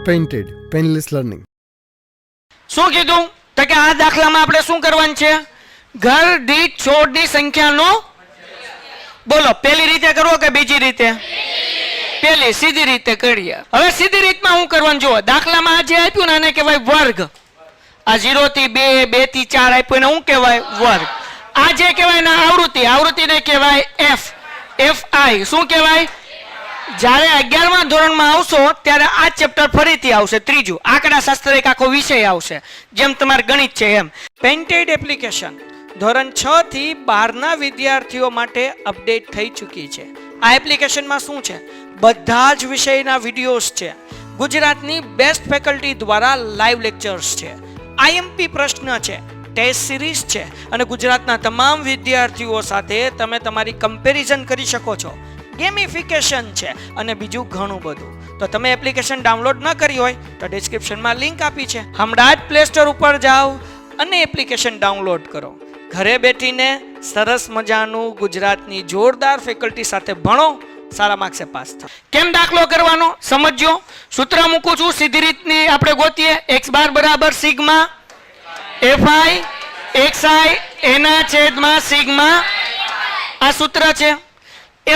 Painted painless learning. શું કીધું તો કે આ દાખલામાં આપણે શું કરવાનું છે? ઘર દીઠ છોડની સંખ્યાનો બોલો પહેલી રીતે કરવો કે બીજી રીતે? પહેલી સીધી રીતે કરીએ. હવે સીધી રીતમાં શું કરવાનું જુઓ. દાખલામાં આ જે આપ્યું ને આને કહેવાય વર્ગ. આ 0 થી 2 2 થી 4 આપ્યું એને શું કહેવાય? વર્ગ. આ જે કહેવાય ને આવૃત્તિ, આવૃત્તિને કહેવાય એફ. FI શું કહેવાય? જ્યારે 11મા ધોરણમાં આવશો ત્યારે આ ચેપ્ટર ફરીથી આવશે, ત્રીજું. આંકડાશાસ્ત્ર એક આખો વિષય આવશે, જેમ તમારે ગણિત છે એમ. પેઇન્ટેડ એપ્લિકેશન ધોરણ 6 થી 12ના વિદ્યાર્થીઓ માટે અપડેટ થઈ ચૂકી છે. આ એપ્લિકેશનમાં શું છે? બધા જ વિષયના વિડીયોઝ છે. ગુજરાતની બેસ્ટ ફેકલ્ટી દ્વારા લાઈવ લેક્ચર્સ છે, IMP પ્રશ્ન છે, ટેસ્ટ સિરીઝ છે અને ગુજરાતના તમામ વિદ્યાર્થીઓ સાથે તમે તમારી કમ્પેરિઝન કરી શકો છો. ગેમિફિકેશન છે અને બીજું ઘણું બધું. તો તમે એપ્લિકેશન ડાઉનલોડ ન કરી હોય તો ડિસ્ક્રિપ્શનમાં લિંક આપી છે, હમણાં જ પ્લે સ્ટોર ઉપર જાઓ અને એપ્લિકેશન ડાઉનલોડ કરો. ઘરે બેઠીને સરસ મજાનું ગુજરાતની જોરદાર ફેકલ્ટી સાથે ભણો, સારા માર્ક્સે પાસ થાઓ. કેમ દાખલો કરવાનો સમજજો. સૂત્ર મૂકું છું, સીધી રીતની આપણે ગોતીએ. x બાર બરાબર સિગ્મા fi xi એના છેદમાં સિગ્મા. આ સૂત્ર છે.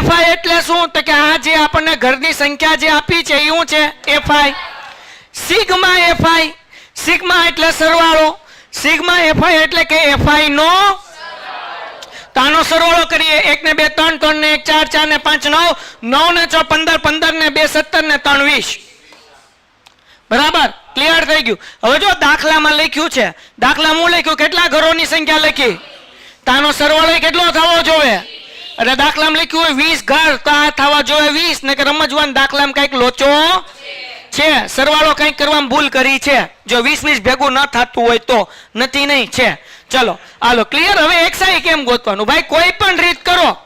fi એટલે શું? તો કે આ જે આપણને ઘરની સંખ્યા જે આપી છે એ શું છે? fi. સિગ્મા fi, સિગ્મા એટલે સરવાળો, સિગ્મા fi એટલે કે fi નો તો આનો સરવાળો કરીએ. 1 ને 2 3, 3 ને 1 4, 4 ને 5 9, 9 ને 6 15, 15 ને 2 17 ને 3 20. બરાબર, ક્લિયર થઈ ગયું. હવે જો દાખલામાં લખ્યું છે, દાખલામાં લખ્યું કેટલા ઘરોની સંખ્યા લખી, તાનો સરવાળો કેટલો થવો જોઈએ? એટલે દાખલામાં લખ્યું હોય 20 ઘર, તો આ થવા જોઈએ 20. ને કે રમજવાન દાખલામાં કઈક લોચો છે, સરવાળો કઈક કરવામાં ભૂલ કરી છે. જો 20 ભેગું ન થતું હોય તો નથી, નહીં છે. ચલો હાલો ક્લિયર. હવે xi કેમ ગોતવાનું? ભાઈ કોઈ પણ રીત કરો,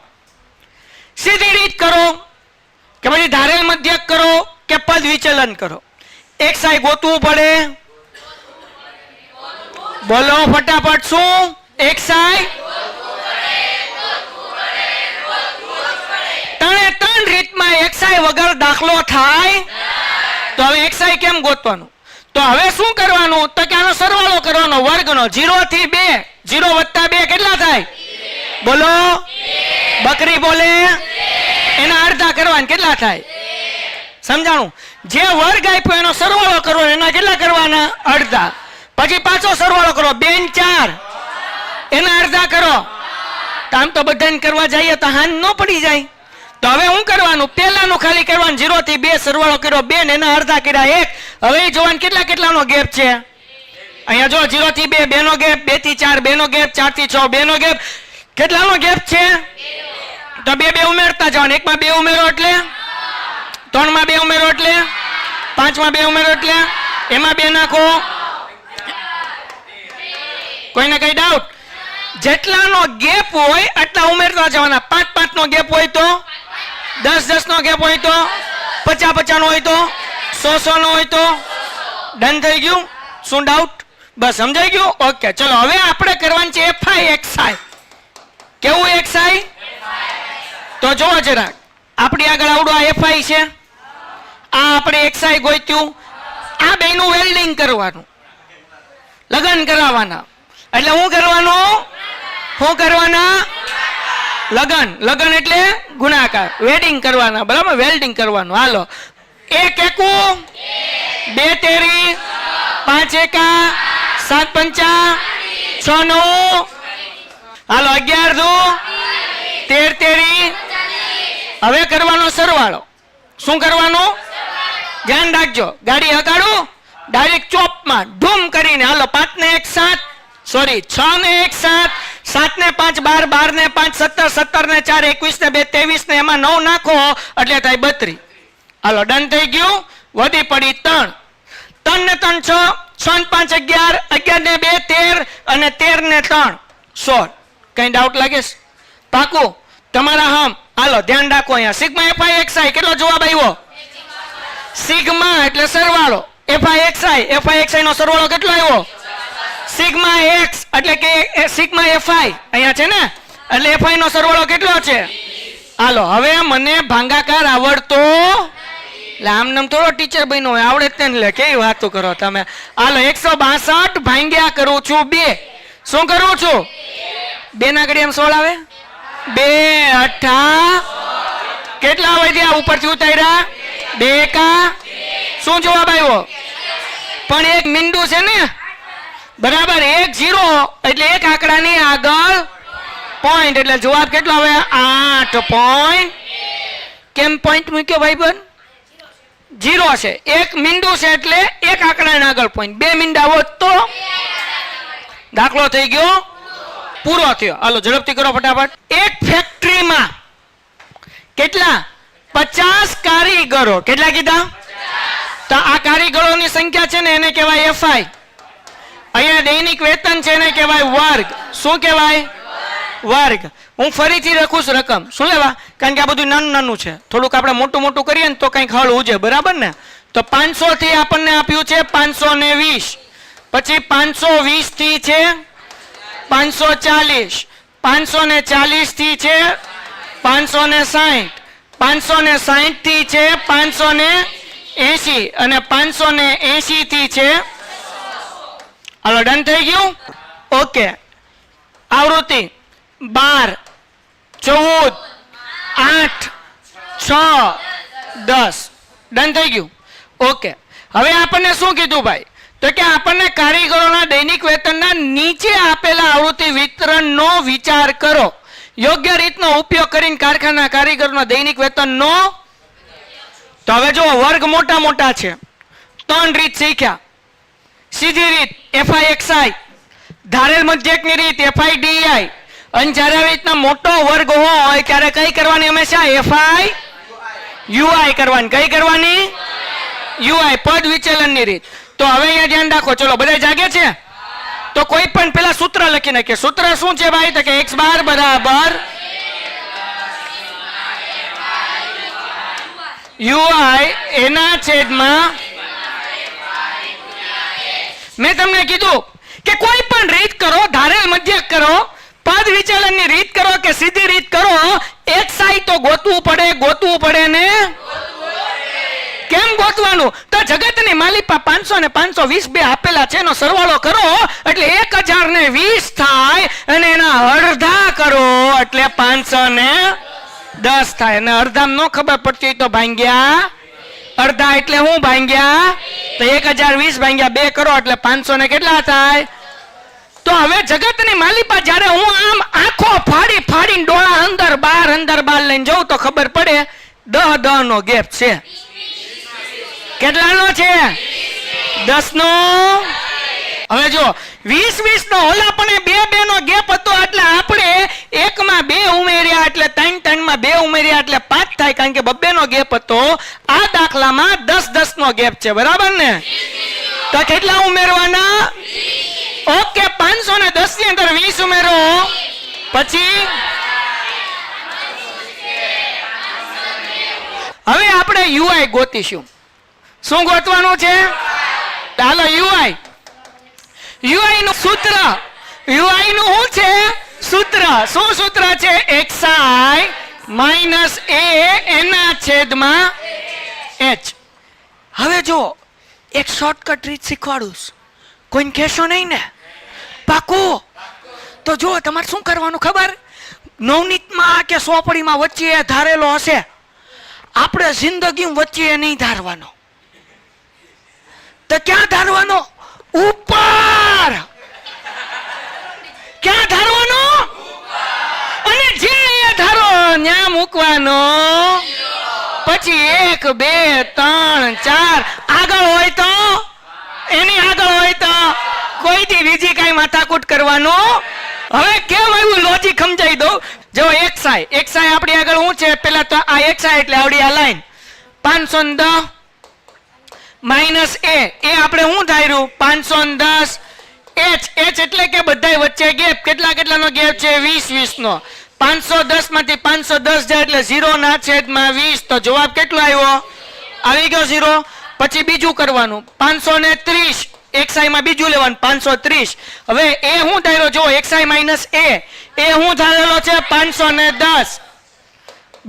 સીધી રીત કરો કે પછી ધારેલ મધ્યક કરો કે પદ વિચલન કરો, xi ગોતવું પડે. બોલો ફટાફટ, શું xi? ત્રણ રીતમાં xi વગર દાખલો થાય. તો હવે xi કેમ ગોતવાનું? તો હવે શું કરવાનું? તો કે આનો સરવાળો કરવાનો વર્ગનો. 0 થી 2, 0 વત્તા 2 કેટલા થાય? બોલો, બકરી બોલે. એના અડધા કરવાના કેટલા થાય? સમજાણું? જે વર્ગ આપ્યો એનો સરવાળો કરો, એના કેટલા કરવાના? અડધા. પછી પાછો સરવાળો કરો, 2 ને 4 એના અડધા કરો. આમ તો બધાને કરવા જઈએ તો હાન ન પડી જાય. તો હવે શું કરવાનું? પહેલાનું ખાલી કરવાનું. 0 થી 2 સરવાળો કર્યો 2 ને એના અડધા કર્યા 1. હવે જોવાનું કેટલાનો ગેપ છે. અહીંયા જો 0 થી 2 2 નો ગેપ, 2 થી 4 2 નો ગેપ, 4 થી 6 2 નો ગેપ. કેટલાનો ગેપ છે? તો 2 2 ઉમેરતા જવાનું. 1 માં 2 ઉમેરો એટલે 3 માં 2 ઉમેરો એટલે 5 માં 2 ઉમેરો એટલે એમાં 2 નાખો. કોઈને કઈ ડાઉટ? જેટલાનો ગેપ હોય એટલા ઉમેરતા જવાના. 5 5 નો ગેપ હોય તો 10 10 નો ગેપ હોય તો 50 50 નો હોય તો 100 100 નો હોય તો. ડન થઈ ગયું? શું ડાઉટ? બસ સમજાઈ ગયું? ઓકે ચલો હવે આપણે કરવાનું છે fi xi. કેવું xi? તો જોવો જરાક, આપણી આગળ આવડો આ fi છે, આ આપણે xi ગોત્યું. આ બેનું વેલ્ડિંગ કરવાનું, લગન કરાવવાના. એટલે શું કરવાનું? શું કરવાના? લગન. લગન એટલે ગુણાકાર, વેડિંગ કરવાના. બરાબર, વેલ્ડિંગ કરવાનું. હાલો, 1 એકું 2 તેરી 5 એકા 7 પંચા 6 9. હાલો 11 દુ 13 તેરી. હવે કરવાનો સરવાળો. શું કરવાનું? ધ્યાન રાખજો, ગાડી હકાડું ડાયરેક્ટ ચોપમાં ધૂમ કરીને. હાલો 5 ને 1 7, સોરી 6 ને 1 7, 7 ને 5 12, 12 ને 5 17, 17 ને 4 21 ને 2 23 ને એમાં 9 નાખો એટલે થાય 32. હાલો ડન થઈ ગયું. વધી પડી 3, 3 ને 3 6, 6 ને 5 11, 11 ને 2 13 અને 13 ને 3 16. કઈ ડાઉટ લાગે? પાકું તમારા હમ. હાલો ધ્યાન રાખો, અહીંયા સિગ્મા fi xi કેટલો જવાબ આવ્યો? સિગ્મા એટલે સરવાળો, fi xi નો સરવાળો કેટલો આવ્યો? સિગ્મા x એટલે કે સિગ્મા fi અહીંયા છે ને, એટલે fi નો સરવાળો કેટલો છે? હાલો હવે મને ભાગાકાર આવડતો એટલે આમ નામ થોડો ટીચર બન્યો હોય, આવડે જ ને. એટલે કેવી વાતો કરો તમે. હાલો 162 ભાંગ્યા કરું છું 2. શું કરું છું? 2 ના ઘડી એમ 16 આવે. 2 અઠા કેટલા વધ્યા ઉપરથી ઉતાર્યા? 2 કા શું જવાબ આવ્યો? પણ એક મીંડું છે ને, બરાબર. 1 0 એટલે એક આંકડાની આગળ પોઈન્ટ, એટલે જવાબ કેટલો આવે? 8 પોઈન્ટ. કેમ પોઈન્ટ મૂક્યો ભાઈબંધ? 0 છે, એક મીંડું છે એટલે એક આંકડાની આગળ પોઈન્ટ. 2 મીંડા હોત તો દાખલો થઈ ગયો, પૂરો થયો. હાલો ઝડપથી કરો ફટાફટ. એક ફેક્ટરીમાં કેટલા? 50 કારીગરો. કેટલા કીધા? તો આ કારીગરોની સંખ્યા છે ને એને કહેવાય એફઆઈ. અહીંયા દૈનિક વેતન છે એને કહેવાય વર્ગ. શું કહેવાય? વર્ગ. હું ફરીથી લખું છું રકમ. શું લેવા? કારણ કે આ બધું નાનું નાનું છે, થોડુંક આપણે મોટું મોટું કરીએ ને તો કંઈક હળવું છે, બરાબર ને. તો 500 થી આપણને આપ્યું છે 520, પછી 520 થી છે 540, 540 થી છે 560, 560 થી છે 580 અને 580 થી છે. હાલો ડન થઈ ગયું. ઓકે. આવૃત્તિ 12, 14, 8, 6, 10. ડન થઈ ગયું. ઓકે. હવે આપણને શું કીધું ભાઈ? તો કે આપણને કારીગરોના દૈનિક વેતનના નીચે આપેલા આવૃત્તિ વિતરણનો વિચાર કરો. યોગ્ય રીતનો ઉપયોગ કરીને કારખાના કારીગરોના દૈનિક વેતનનો. તો હવે જો વર્ગ મોટા મોટા છે, 3 રીત શીખ્યા. સીધી રીત FIXI, ધારેલ મધ્યકની રીત FIDI. અને જ્યારે આવી રીતના મોટો વર્ગ હોય ત્યારે કઈ કરવાની? હંમેશા FIUI કરવાની. કઈ કરવાની? UI, પદ વિચલનની રીત. તો હવે અહીંયા ધ્યાન રાખો. ચલો બધા જાગે છે? તો કોઈ પણ પેલા સૂત્ર લખી નાખીએ. સૂત્ર શું છે ભાઈ? તો કે x બાર બરાબર UI એના છેદમાં. મેં તમને કીધું કે કોઈ પણ રીત કરો, ધારેલ મધ્યક કરો, પદ વિચલનની રીત કરો કે સીધી રીત કરો, xi તો ગોતવું પડે ને. કેમ ગોતવાનું? તો જગતની માલિપા 500 ને 520 બે આપેલા છે, એનો સરવાળો કરો એટલે 1020 થાય અને એના અડધા કરો એટલે 510 થાય. અને અડધામાં નો ખબર પડતી તો ભાંગ્યા અડધા. એટલે હું ભાંગ્યા તો 1020 ભાંગ્યા 2 કરો એટલે 500 ને કેટલા થાય? તો હવે જગતની માલિપા જ્યારે હું આમ આંખો ફાડી ફાડીને ડોળા અંદર બાર લઈને જઉં તો ખબર પડે 10 નો ગેપ છે. કેટલાનો છે? 10 નો. હવે જો 20 નો ઓલા પણ 2 નો ગેપ હતો એટલે આપણે 1 માં 2 ઉમેર્યા એટલે 3 માં 2 ઉમેર્યા એટલે 5 થાય, કારણ કે 2 નો ગેપ હતો. આ દાખલામાં 10 નો ગેપ છે, બરાબર ને? તો કેટલા ઉમેરવાના? ઓકે. 510 ની અંદર 20 ઉમેરો, પછી હવે આપણે UI ગોતીશું. શું ગોતવાનું છે? ચાલો UI. UI નું સૂત્ર, UI નું શું છે? સૂત્ર. શું સૂત્ર છે? xi માઈનસ a એના છેદમાં h. હવે જો એક શોર્ટકટ રીત શીખવાડું, કોઈને કહેશો નહીં ને? પાકું? તો જો તમારે શું કરવાનું ખબર? નવનીતમાં કે સોપડીમાં વચ્ચે ધારેલો હશે, આપણે જિંદગી વચ્ચે નહીં ધારવાનો. તો ક્યાં ધારવાનો? ઉપર. ક્યાં ધારવાનો? અને જે ધારો ત્યાં મૂકવાનો. પછી 1 2 3 4 આગળ હોય તો એની આગળ હોય તો કોઈથી બીજી કઈ માથાકૂટ કરવાનું. હવે કેમ આવ્યું લોજિક સમજાઈ દો. જો xi આપણી આગળ શું છે? પેલા તો આ xi એટલે આવડી આ લાઈન 510 માઈનસ a આપણે શું ધાર્યું? 510. h એટલે કે બધાય વચ્ચે ગેપ. કેટલાનો ગેપ છે? 20 નો. 510 માંથી 510 જાય એટલે 0 ના છેદમાં 20. તો જવાબ કેટલો આવ્યો? આવી ગયો 0. પછી બીજું કરવાનું 530. xi માં બીજું લેવાનું 530. હવે એ હું ધાર્યો? જો xi માઈનસ a હું ધારેલો છે 510,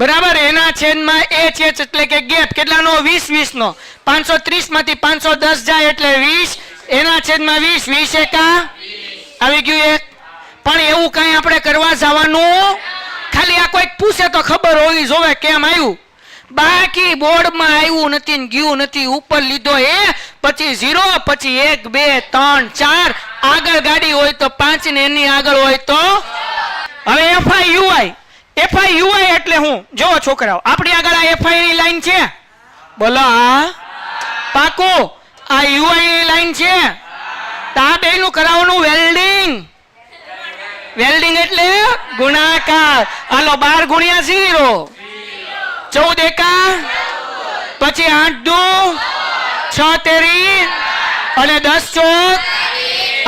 બરાબર, એના છેદમાં h એટલે કે ગેપ કેટલાનો 20 નો 530 માંથી 510 જાય એટલે 20, એના છેદમાં 20, 20 એકા આવી ગયું એક. પણ એવું કઈ આપણે કરવા જવાનું ખાલી આ કોઈક પૂછે તો ખબર હોવી જોવે કેમ આવ્યું, બાકી બોર્ડમાં આવ્યું નથી ને ગયું નથી. ઉપર લીધો એ પછી 0 પછી 1 2 3 4 આગળ ગાડી હોય તો 5 ને એની આગળ હોય તો. હવે FIUI એટલે હું જો છોકરાઓ આપણી આગળ આ FI ની લાઈન છે, બોલો આ પાકો આ UI ની લાઈન છે, તા બેનું કરાવવાનું વેલ્ડિંગ. વેલ્ડિંગ એટલે ગુણાકાર. હાલો 12 ગુણ્યા 0 14 એકા પછી 8 દુ 6 તેરી અને 10 ચોક.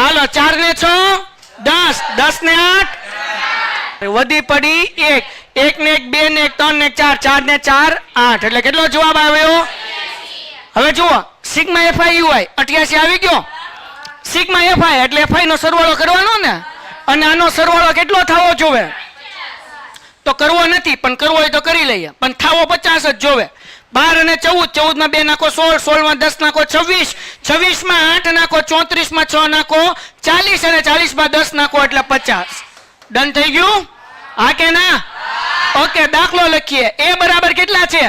હાલો 4 ને 6 10, 10 ને 8 વધી પડી 1, 1 ને 1 2 ને 1 3 ને 4, 4 ને 4 8 એટલે કેટલો જવાબ આવ્યો? હવે જુઓ સિગ્મા FIUI 88 આવી ગયો. સિગ્મા FI એટલે FI નો સરવાળો કરવાનો ને, અને આનો સરવાળો કેટલો થવો જોવે? તો કરવો નથી પણ કરવો હોય તો કરી લઈએ, પણ થાવો 50 જ જોવે. 12 અને 14, 14 માં 2 નાખો 16, 16 માં 10 નાખો 26, 26 માં 8 નાખો 34 માં 6 નાખો 40 અને 40 માં 10 નાખો એટલે 50. ડન થઈ ગયું? હા કે ના? ઓકે, દાખલો લખીએ. એ બરાબર કેટલા છે?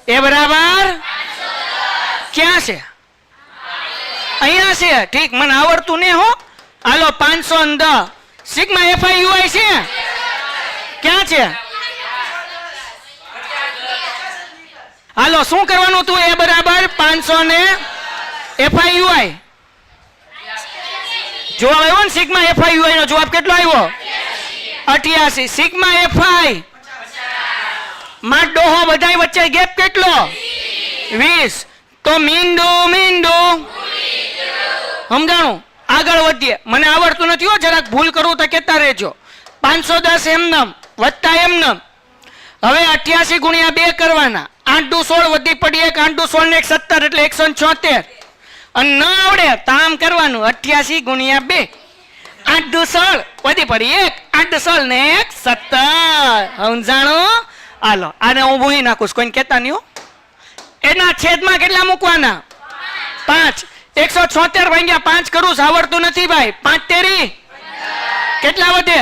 એ બરાબર ક્યાં છે? અહીંયા છે. ઠીક, મને આવડતું નહીં હો. હાલો 510 સિગ્મા FIUI છે ક્યાં છે? હાલો શું કરવાનું તું? એ બરાબર 500 ને FIUI જવાબ આવ્યો ને? સિગ્મા FIUI નો જવાબ કેટલો આવ્યો? 88. સિગ્મા FI માં ડોહો બધાય વચ્ચે ગેપ કેટલો? 20. તો મીંડું સમજાણું? આગળ વધીએ. મને આવડતું નથી હો, જરાક ભૂલ કરું તો કહેતા રહેજો. 510 એમનમ વત્તા એમનમ. હવે 88 ગુણ્યા 2 કરવાના. 8 દુ 16 વધી પડી 1, 8 દુ 16 ને 1 17 એટલે 176. અને ન આવડે તો આમ કરવાનું 88 ગુણ્યા 2, 8 દુ 16 વધી પડી 1, 8 દુ 16 ને 1 17. સમજાણું? હાલો આને હું ભૂલી નાખું, કોઈને કહેતા નહીં હો. એના છેદમાં કેટલા મૂકવાના? 5. 176 ભાગ્યા 5 કરું આવડતું નથી ભાઈ. 5 તેરી કેટલા વધે?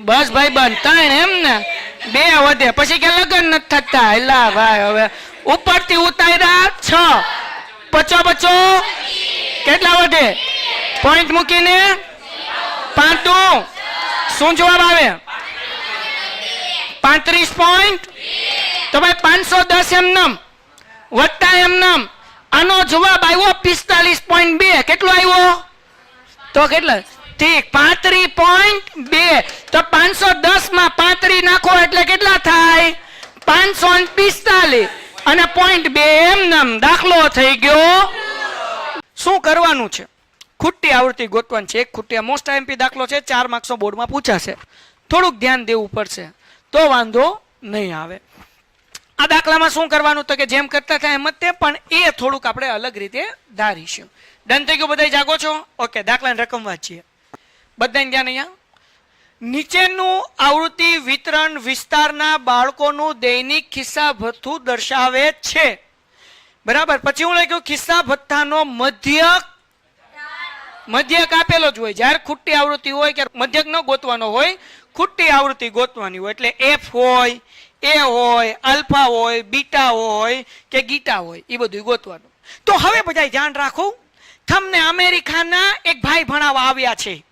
બસ ભાઈ બંધ 3 એમ ને 2 વધે પછી કે લગન નથી થતા. એલા ભાઈ હવે ઉપરથી ઉતાર્યા 6 પચો કેટલા વધે? પોઈન્ટ મૂકીને 5 દુ શું જવાબ આવે? 35 પોઈન્ટ. તો ભાઈ 510 એમનમ વત્તા એમનમ આનો જવાબ આવ્યો 45.2. કેટલો આવ્યો? તો કેટલા? ઠીક 35.2. તો 510 માં 35 નાખો એટલે કેટલા થાય? 545 અને 0.2 એમનમ. દાખલો થઈ ગયો. શું કરવાનું છે? ખુટ્ટી આવૃત્તિ ગોતવાની છે. એક ખુટ્ટી મોસ્ટ MP દાખલો છે, 4 માર્ક્સનો બોર્ડમાં પૂછાશે. થોડુંક ધ્યાન દેવું પડશે તો વાંધો નહીં આવે. આ દાખલામાં શું કરવાનું તો કે જેમ કરતા થાય એમ જ તે, પણ એ થોડુંક આપણે અલગ રીતે ધારીશું. ડન થઈ ગયું? બધા જાગો છો? ઓકે, દાખલાની રકમ વાંચીએ. બધાને ધ્યાન અહીંયા. નીચેનું આવૃત્તિ વિતરણ વિસ્તારના બાળકોનું દૈનિક ખિસ્સા ભથ્થું દર્શાવે છે. બરાબર. પછી હું લખ્યું ખિસ્સા ભથ્થાનો મધ્યક આપેલો જ હોય. જ્યારે ખુટ્ટી આવૃત્તિ હોય કે મધ્યક ન ગોતવાનો હોય, ખુટ્ટી આવૃત્તિ ગોતવાની હોય. એટલે F હોય, A હોય, આલ્ફા હોય, બીટા હોય કે ગીટા હોય, એ બધું ગોતવાનું. તો હવે બધા ધ્યાન રાખો, તમને અમેરિકાના એક ભાઈ ભણાવવા આવ્યા છે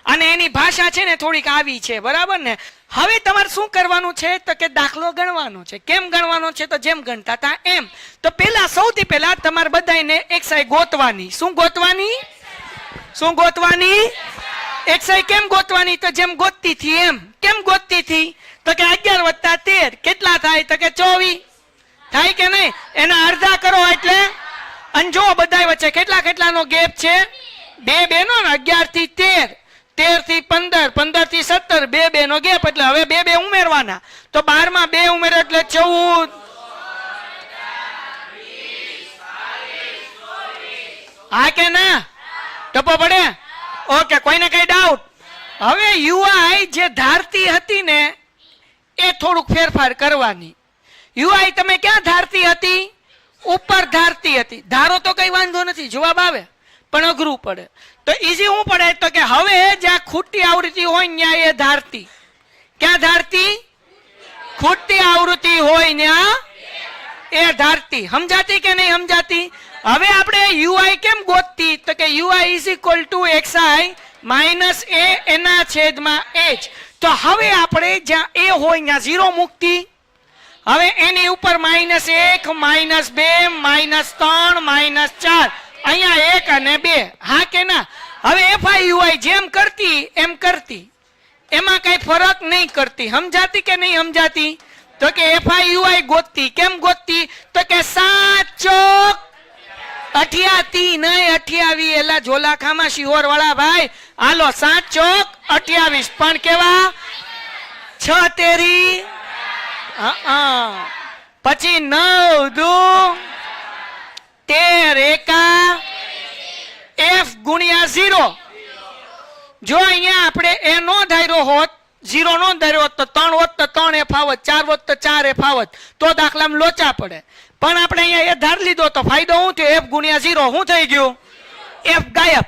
અને એની ભાષા છે ને થોડીક આવી છે, બરાબર ને? હવે તમારે શું કરવાનું છે તો કે દાખલો ગણવાનો છે. કેમ ગણવાનો છે? તો જેમ ગણતા હતા એમ. તો પહેલા સૌથી પહેલા તમારે બધાને એક્સાઈ ગોતવાની. શું ગોતવાની? શું ગોતવાની? એક્સાઈ કેમ ગોતવાની? તો જેમ ગોતતી હતી એમ. કેમ ગોતતી હતી? તો કે 11 વત્તા 13 કેટલા થાય? તો કે 24 થાય કે નહીં? એના અડધા કરો એટલે. અને જો બધા વચ્ચે કેટલાનો ગેપ છે? 2 2 નો. 11 થી 13, 13 થી 15, 15 થી 17, 2 2 નો ગેપ. એટલે હવે 2 2 ઉમેરવાના. તો 12 માં 2 ઉમેરો એટલે 14. હા કે ના? ટપો પડે? ઓકે, કોઈને કઈ ડાઉટ? હવે યુઆઈ જે ધારતી હતી ને એ થોડુંક ફેરફાર કરવાની. યુઆઈ તમે ક્યાં ધારતી હતી? ઉપર ધારતી હતી. ધારો તો કઈ વાંધો નથી, જવાબ આવે, પણ અઘરું પડે. તો ઈઝી શું પડે? તો કે હવે જ્યાં ખૂટતી આવૃત્તિ હોય ત્યાં એ ધારતી. ક્યાં ધારતી? ખૂટતી આવૃત્તિ હોય ત્યાં એ ધારતી. સમજાતી કે નહીં સમજાતી? હવે આપણે યુઆઈ કેમ ગોતતી? તો કે U I is equal to xi minus A એના છેદમાં h. તો હવે આપણે જ્યાં એ હોય ત્યાં 0 મૂકતી. હવે એની ઉપર -1 -2 -3 -4 અહીંયા 1 અને 2. હા કે ના? હવે fi ui જેમ કરતી એમ કરતી, એમાં કઈ ફરક નહીં કરતી. સમજાતી કે નહીં સમજાતી? તો કે fi ui ગોતતી. કેમ ગોતતી? તો કે 7 ચોક 88 નહીં 28. એલા જોલાખામાં શિહોર વાળા ભાઈ, હાલો 7 ચોક 28. પણ કેવા? 6 તેરી પછી 9 દુ 13 એકા f ગુણ્યા 0. જો અહીંયા આપણે એ નો ધાર્યો હોત, 0 નો ધાર્યો હોત તો 3 હોત તો 3 f આવત, 4 હોત તો 4 f આવત, તો દાખલામાં લોચા પડે. પણ આપણે અહીંયા એ ધાર લીધો તો ફાયદો શું થયો? f ગુણ્યા 0 શું થઈ ગયું? f ગાયબ.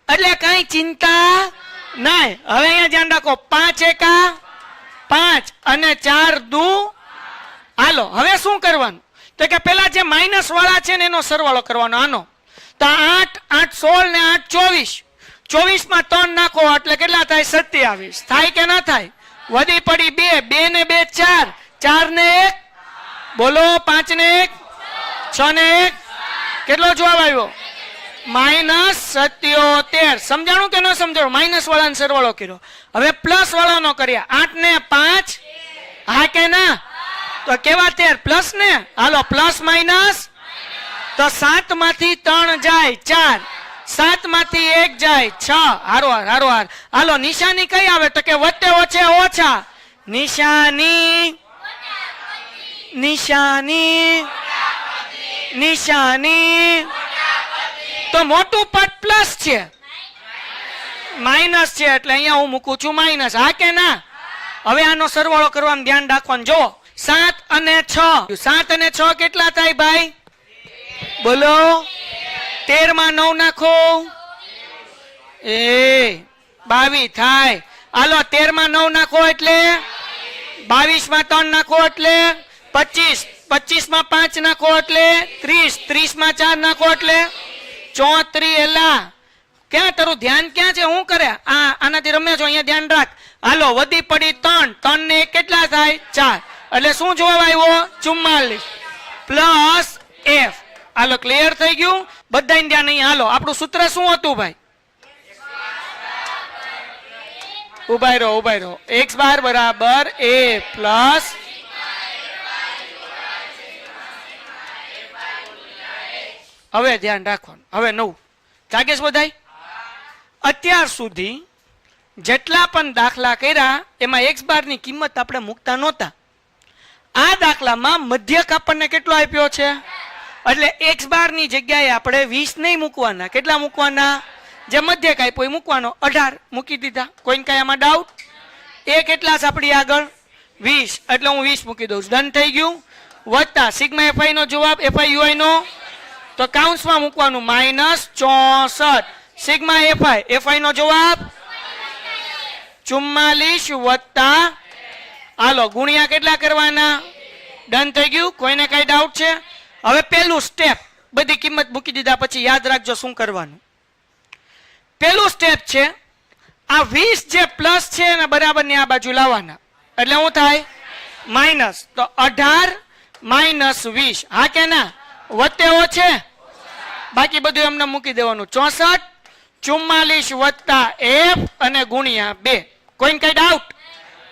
એટલે કઈ ચિંતા નહીં. હવે અહીંયા ધ્યાન રાખો, 5 એકા 5 અને 4 દુ. હાલો હવે શું કરવાનું? તો કે પેલા જે માઇનસ વાળા છે ને એનો સરવાળો કરવાનો. આનો તો 8 8 16 ને 8 24. 24 માં 3 નાખો એટલે કેટલા થાય? 27. થાય કે ના થાય? વધી પડી 2 2 ને 2 4 4 ને 1 બોલો 5 ને 1 6 ને 1 કેટલો જવાબ આવ્યો? -77. સમજાણું કે ન સમજાણું? માઇનસ વાળાનો સરવાળો કર્યો. હવે પ્લસ વાળાનો કર્યા. 8 ને 5 હા કે ના? તો કેવા 13 પ્લસ ને? હાલો પ્લસ માઇનસ. તો 7 માંથી 3 જાય 4, 7 માંથી 1 જાય 6. હારો. હાલો નિશાની કઈ આવે? તો કે વત્તે ઓછે ઓછા. નિશાની તો મોટું પદ પ્લસ છે, માઇનસ છે, એટલે અહીંયા હું મૂકું છું માઇનસ. હા કે ના? હવે આનો સરવાળો કરવાનું ધ્યાન રાખવાનું. જો 7 અને 6, 7 અને 6 કેટલા થાય ભાઈ? બોલો 13 માં 9 નાખો 22 થાય. હાલો 13 માં 9 નાખો એટલે 22 માં 3 નાખો એટલે 25, 25 માં 5 નાખો એટલે 30, 30 માં 4 નાખો એટલે 34. એલા ક્યાં તારું ધ્યાન ક્યાં છે? હું કરે આનાથી રમે છો? અહીંયા ધ્યાન રાખ. હાલો વધી પડી 3, 3 ને 1 કેટલા થાય? 4. એટલે શું જવાબ આવ્યો? 44 પ્લસ f. હાલો ક્લિયર થઈ ગયું? બધાને ધ્યાન નહીં. હાલો આપણું સૂત્ર શું હતું ભાઈ? ઉભાઈ રહો. x બાર બરાબર a પ્લસ હવે ધ્યાન રાખવાનું. હવે 9 જાગે છે બધાય? અત્યાર સુધી જેટલા પણ દાખલા કર્યા એમાં x બાર ની કિંમત આપણે મૂકતા નહોતા. આ દાખલામાં મધ્યક આપણને કેટલો આપ્યો છે? એટલે x બાર ની જગ્યાએ આપણે 20 નહીં મૂકવાના. કેટલા મૂકવાના? જે મધ્યક આપ્યો એ મૂકવાનો. 18 મૂકી દીધા. કોઈને કઈ આમાં ડાઉટ? એ કેટલા છે આપણી આગળ? 20. એટલે હું 20 મૂકી દઉં છું. ડન થઈ ગયું. વત્તા સિગ્મા fi નો જવાબ fi ui નો તો કાઉન્સમાં મૂકવાનું -64. સિગ્મા fi નો જવાબ 44 વત્તા હાલો ગુણ્યા કેટલા કરવાના? ડન થઈ ગયું. કોઈને કઈ ડાઉટ છે? હવે પહેલું સ્ટેપ, બધી કિંમત મૂકી દીધા પછી યાદ રાખજો શું કરવાનું. પહેલું સ્ટેપ છે આ 20 જે પ્લસ છે ને બરાબર ની આ બાજુ લાવવાના. એટલે શું થાય? માઇનસ. તો 18 માઇનસ 20. હા કે ના? વત્તે ઓછે બાકી બધું એમને મૂકી દેવાનું. 64 44 વત્તા f અને ગુણ્યા 2. કોઈને કઈ ડાઉટ?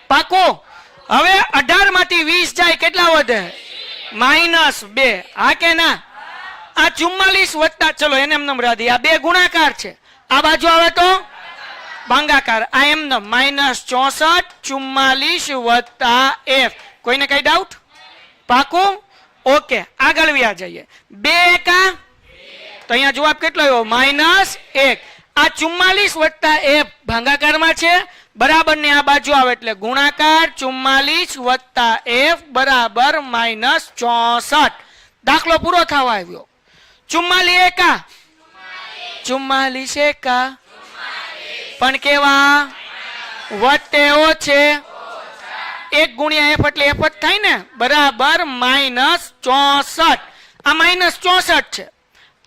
પાકો. હવે 18 માંથી 20 જાય કેટલા વધે? -2. હા કે ના? આ 44 વત્તા ચલો એને એમ રાધી. આ 2 ગુણાકાર છે, આ બાજુ આવે તો ભાંગાકાર. આ એમ -64 44 વત્તા f. કોઈને કઈ ડાઉટ? પાકું? ઓકે આગળ વ્યા જઈએ. 2 એકા તો અહીંયા જવાબ કેટલો આવ્યો? -1. આ 44 વત્તા f ભાગાકારમાં છે, બરાબર ને આ બાજુ આવે એટલે ગુણાકાર. 44 વત્તા f બરાબર -64. દાખલો પૂરો થવા આવ્યો. 44 એકા 44 એકા પણ કેવા વત્તે ઓછે 1 ગુણ્યા f એટલે f જ થાય ને, બરાબર -64. આ -64 છે,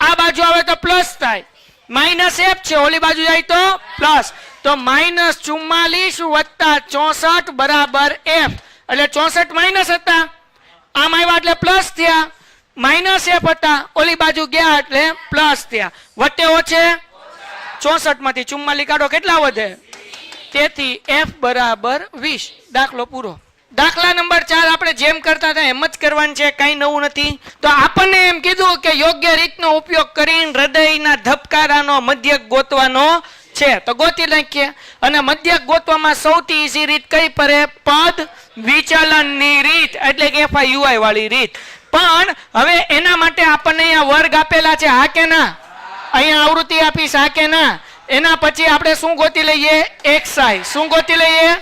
આ બાજુ આવે તો પ્લસ થાય. -f છે, ઓલી બાજુ જાય તો પ્લસ. તો -44 વત્તા 64 બરાબર f. એટલે 64 માઇનસ હતા, આમ આવ્યા એટલે પ્લસ થયા. -f હતા, ઓલી બાજુ ગયા એટલે પ્લસ થયા. વત્તે ઓછે 64 માંથી 44 કાઢો, કેટલા વધે? તેથી f બરાબર 20. દાખલો પૂરો. દાખલા નંબર 4 આપણે જેમ કરતા હતા એમ જ કરવાનું છે, કઈ નવું નથી. તો આપણને એમ કીધું કે યોગ્ય રીતનો ઉપયોગ કરીને હૃદયના ધબકારાનો મધ્યક ગોતવાનો છે. તો ગોતી નાખીએ. અને મધ્યક ગોતવામાં સૌથી ઈઝી રીત કઈ પડે? પદ વિચલનની રીત, એટલે કે FIUI વાળી રીત. પણ હવે એના માટે આપણને અહીંયા વર્ગ આપેલા છે, હા કે ના? અહીંયા આવૃત્તિ આપીશ, હા કે ના? એના પછી આપણે શું ગોતી લઈએ? xi. શું ગોતી લઈએ?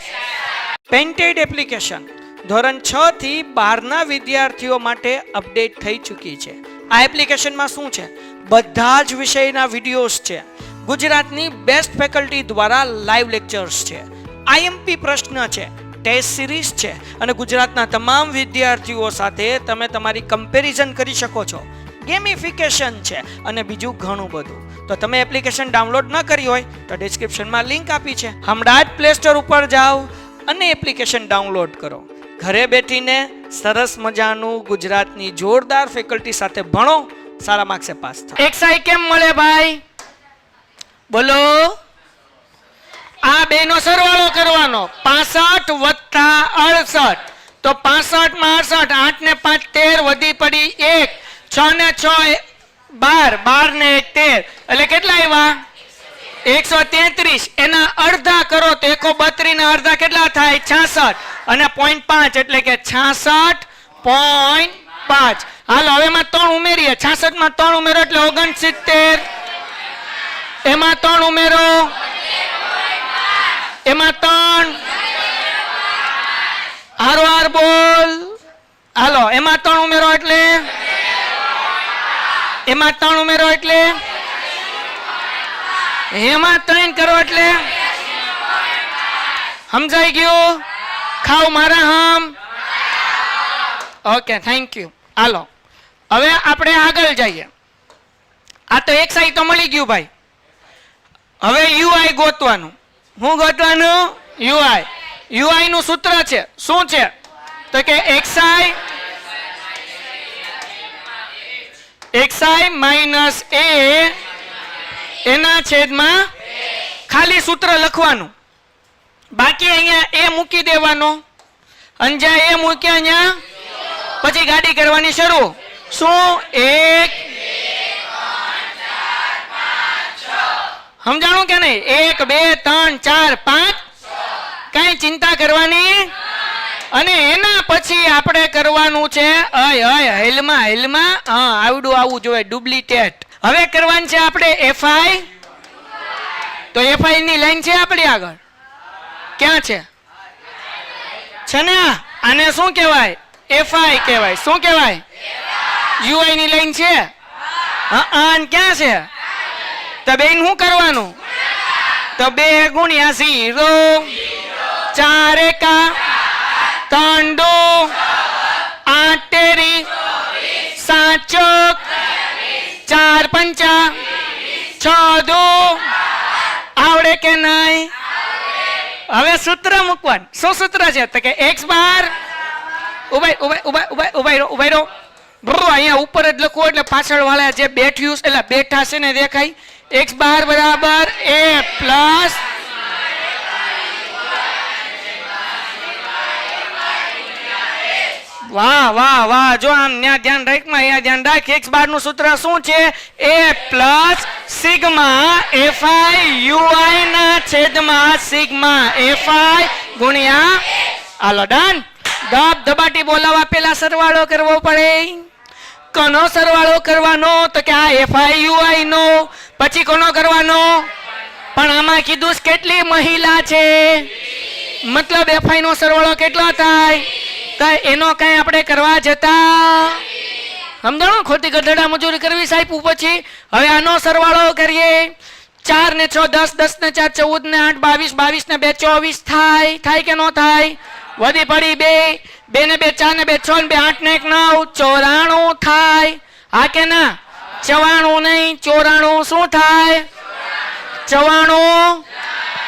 પેન્ટેડ એપ્લિકેશન ધોરણ 6 થી 12 ના વિદ્યાર્થીઓ માટે અપડેટ થઈ ચૂકી છે. આ એપ્લિકેશનમાં શું છે? બધા જ વિષયના વિડીયોઝ છે. ગુજરાતની બેસ્ટ ફેકલ્ટી દ્વારા લાઈવ લેક્ચર્સ છે, IMP પ્રશ્ન છે, ટેસ્ટ સિરીઝ છે અને ગુજરાતના તમામ વિદ્યાર્થીઓ સાથે તમે તમારી કમ્પેરિઝન કરી શકો છો. ગેમિફિકેશન છે અને બીજું ઘણું બધું. તો તમે એપ્લિકેશન ડાઉનલોડ ન કરી હોય તો ડિસ્ક્રિપ્શનમાં લિંક આપી છે, હમણાં જ પ્લે સ્ટોર ઉપર જાઓ અને એપ્લિકેશન ડાઉનલોડ કરો. ઘરે બેઠીને સરસ મજાનું ગુજરાતની જોરદાર ફેકલ્ટી સાથે ભણો, સારા માર્ક્સે પાસ થાઓ. xi કેમ મળે ભાઈ? બોલો. આ બેનો સરવાળો કરવાનો. 65 વત્તા 68. તો 65 માં 68, 8 ને 5 13, વધી પડી 1, 6 ને 6 12, 12 ને 1 13, એટલે કેટલા આવ્યા? 133. એના અડધા કરો તો 132 ના અડધા કેટલા થાય? 66. અને 0.5 એટલે કે 66.5. હાલો હવે એમાં 3 ઉમેરીએ. 66 માં 3 ઉમેરો એટલે 69. એમાં 3 ઉમેરો, એમાં 3, હારો હાર બોલ. હાલો એમાં 3 ઉમેરો એટલે, એમાં 3 ઉમેરો એટલે, એમાં 3 કરો એટલે, સમજાઈ ગયું? ખાવ મારા હમ. Okay, thank you. હાલો હવે આપણે આગળ જઈએ. આ તો xi તો મળી ગયું ભાઈ. હવે UI ગોતવાનું. શું ગોતવાનું? UI નું સૂત્ર છે, શું છે? તો કે xi માઇનસ a એના છેદમાં ખાલી સૂત્ર લખવાનું, બાકી અહીંયા એ મૂકી દેવાનો. અને જ્યાં એ મૂક્યા અહીંયા પછી ગાડી કરવાની શરૂ. શું? 1 સમજાણું કે નહીં? 1 2 3 4 5, કઈ ચિંતા કરવાની. અને એના પછી આપણે કરવાનું છે હેલમાં આવડું આવવું જોઈએ, ડુપ્લિકેટ. હવે કરવાનું છે આપણે FI. તો FI ની લાઈન છે આપણી આગળ. ક્યાં છે? છે ને? આને શું કહેવાય? FI કહેવાય. શું કહેવાય? UI ની લાઈન છે. ક્યાં છે? તો બેન શું કરવાનું? તો 2 ગુણ્યા 0, 4 એકા 3 2, 8 તેરી, 7 ચોક, 4 પંચા, 6 દો. આવડે કે નહીં? હવે સૂત્ર મૂકવાનું. શું સૂત્ર છે? તો કે x બાર, ઉભાઈ રહો. અહીંયા ઉપર જ લખવું એટલે પાછળ વાળા જે બેઠ્યું એટલે બેઠા છે ને દેખાય. x બાર બરાબર a પ્લસ વાહ વાહ વાહ. જો આમ ન્યા ધ્યાન રાખમાં, અહીંયા ધ્યાન રાખ. x બાર નું સૂત્ર શું છે? a પ્લસ સિગ્મા FI ના છેદમાં સિગ્મા FI ગુણ્યા. હાલો ડન. ધબાટી બોલાવા પેલા સરવાળો કરવો પડે. કોનો સરવાળો કરવાનો? તો કે આ FI UI નો. પછી કોનો કરવાનો? પણ આમાં કીધું છે કેટલી મહિલા છે, મતલબ એફઆઈ નો સરવાળો કેટલો થાય? તો એનો કઈ આપણે કરવા જતા સમજાણો? ખોટી ગધેડા મજૂરી કરવી સાહેબ પછી. હવે આનો સરવાળો કરીએ. 4 ને 6 10, 10 ને 4 14 ને 8 22, 22 ને 2 24 થાય કે નો થાય? વધી પડી 2, 2 ને 2 4 ને 2 6 ને 2 8 ને 1 9 94 થાય. હા કે ના? 94 નહીં 94 શું થાય? 94.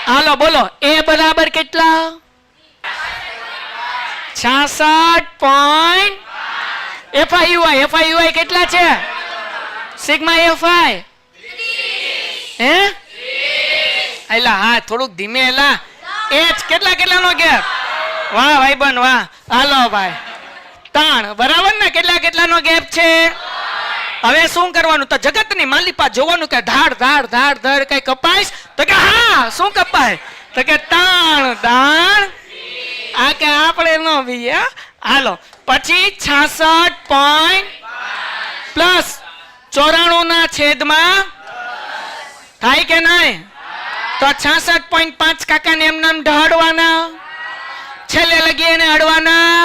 હાલો બોલો એ બરાબર કેટલા? 66. એફઆઈ કેટલા છે? સિગ્મા એફઆઈ હે એલા હા થોડુંક ધીમે એલા એચ કેટલાનો ગેપ? વાહ ભાઈ બન વાહ. હાલો ભાઈ 3 બરાબર ને? કેટલાનો ગેપ છે? હવે શું કરવાનું? તો જગતની માલિપા જોવાનું કે ધાડ કઈ કપાઈશ? તો કે હા શું કપાય? તો કે દાણ આ કે આપણે નો ભી. હાલો પછી 66 પ્લસ 94 ના છેદમાં થાય કે નહીં? તો 66.5 કાકાને એમ નામ ઢાળવાના, છેલ્લે લગી એને અડવાના.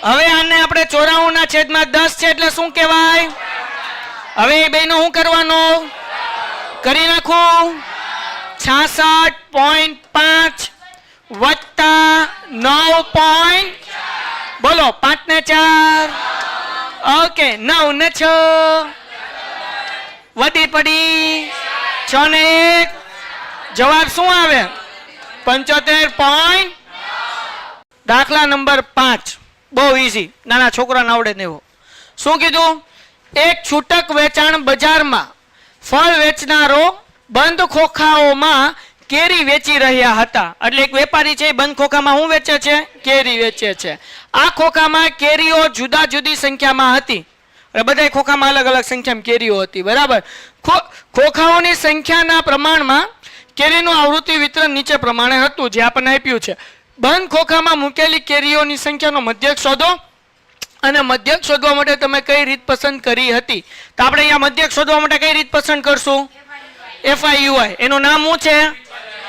હવે આને આપણે 94 ના છેદમાં 10 છે એટલે શું કહેવાય? હવે એ બેનો શું કરવાનું? કરી નાખું. 66.5 વત્તા 9. બોલો 5 ને 4 ઓકે 9 ને 6 વધી પડી 6 ને 1 જવાબ શું આવે? 75. દાખલા નંબર 5 બહુ ઈઝી, નાના છોકરાને આવડે ને એવો. શું કીધું? એક છૂટક વેચાણ બજારમાં ફળ વેચનારો બંધ ખોખાઓમાં કેરી વેચી રહ્યા હતા. એટલે એક વેપારી છે બંધ ખોખામાં શું વેચે છે? કેરી વેચે છે. આ ખોખામાં કેરીઓ જુદા જુદી સંખ્યામાં હતી. બધા ખોખામાં અલગ અલગ સંખ્યામાં કેરીઓ હતી. બરાબર. ખોખાઓની સંખ્યાના પ્રમાણમાં કેરીનું આવૃત્તિ વિતરણ નીચે પ્રમાણે હતું જે આપણને આપ્યું છે. બંધ ખોખામાં મૂકેલી કેરીઓની સંખ્યાનો મધ્યક શોધો. અને મધ્યક શોધવા માટે તમે કઈ રીત પસંદ કરી હતી? તો આપણે અહીંયા મધ્યક શોધવા માટે કઈ રીત પસંદ કરશું? એફઆઈયુઆઈ. એનું નામ શું છે?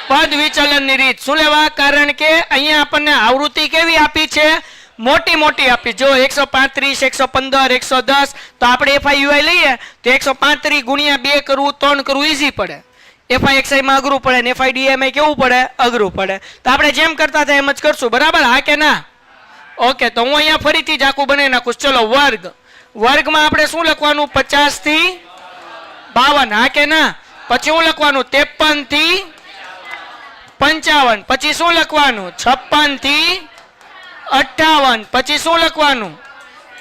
પદ વિચલનની રીત. શું લેવા? કારણ કે અહીંયા આપણને આવૃત્તિ કેવી આપી છે? મોટી આપી. જો 135 115 110 તો આપણે એફઆઈયુઆઈ લઈએ તો 135 ગુણ્યા 2 કરવું 3 કરવું ઈઝી પડે. એફઆઈએક્સઆઈ માં અઘરું પડે ને એફઆઈડીએમાં કેવું પડે? અઘરું પડે. તો આપણે જેમ કરતા હતા એમ જ કરશું. બરાબર? હા કે ના? ઓકે તો હું અહીંયા ફરીથી જ આખું બનાવી નાખું. ચલો વર્ગમાં આપણે શું લખવાનું? 50 થી 52. હા કે ના? પછી શું લખવાનું? 53 થી 55. પછી શું લખવાનું? 56 થી 58. પછી શું લખવાનું?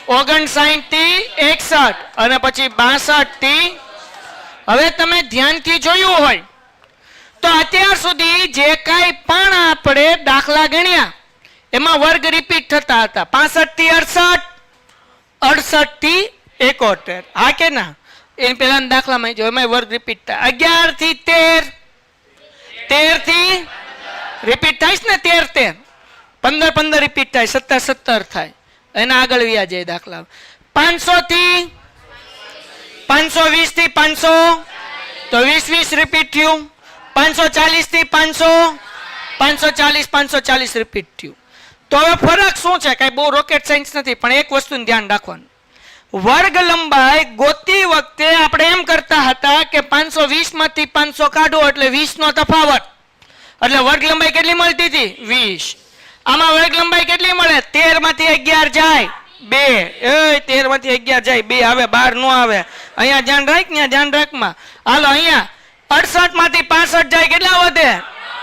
59 થી 61 અને પછી 62 થી. હવે તમે ધ્યાનથી જોયું હોય તો અત્યાર સુધી જે કાંઈ પણ આપણે દાખલા ગણ્યા એમાં વર્ગ રિપીટ થતા હતા. 65 થી 68 થી 71. હા કે ના? એની પહેલાના દાખલામાં જો એમાં વર્ગ રિપીટ થાય. 11 થી 13 થી રિપીટ થાય ને 13 15 રિપીટ થાય. 17 થાય. એના આગળ વ્યા જાય દાખલા. 500 થી 520 થી 500 તો 20 રિપીટ થયું. 540 થી 500 540 રિપીટ થયું. તો હવે ફરક શું છે? કઈ બહુ રોકેટ સાયન્સ નથી, પણ એક વસ્તુનું ધ્યાન રાખવાનું. વર્ગ લંબાઈ ગોતી વખતે આપણે એમ કરતા હતા કે 520 માંથી 500 કાઢો એટલે 20 નો તફાવત. એટલે વર્ગ લંબાઈ કેટલી મળતી હતી? 20. આમાં વર્ગ લંબાઈ કેટલી મળે? 13 માંથી 11 જાય 2. 13 માંથી 11 જાય 2 આવે, 12 નો આવે. અહીંયા ધ્યાન રાખ, ત્યાં ધ્યાન રાખમાં. હાલો અહીંયા 68 માંથી 65 જાય કેટલા વધે?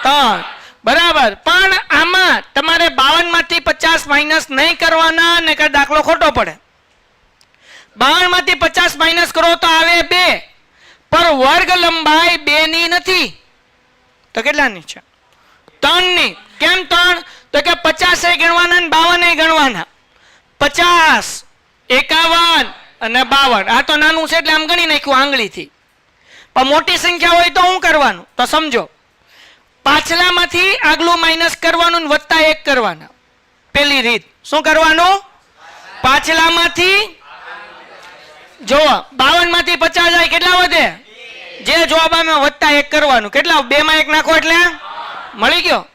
3. બરાબર. પણ આમાં તમારે 52 માંથી 50 માઇનસ નહીં કરવાના, ને કે દાખલો ખોટો પડે. 52 માંથી 50 માઇનસ કરો તો આવે 2. પર વર્ગ લંબાઈ 2 ની નથી તો કેટલાની છે? 3 ની. કેમ 3? તો કે 50 એ ગણવાના ને 52 એ ગણવાના. 50 51 અને 52. આ તો નાનું છે એટલે આમ ગણી નાખ્યું આંગળીથી. પણ મોટી સંખ્યા હોય તો શું કરવાનું? તો સમજો. પાછલામાંથી આગલું માઇનસ કરવાનું ને વત્તા 1 કરવાના. પેલી રીત શું કરવાનું? પાછલામાંથી જો 52 માંથી 50 જાય કેટલા વધે? જે જવાબ આવે વત્તા 1 કરવાનું. કેટલા? 2 માં 1 નાખો એટલે મળી ગયો.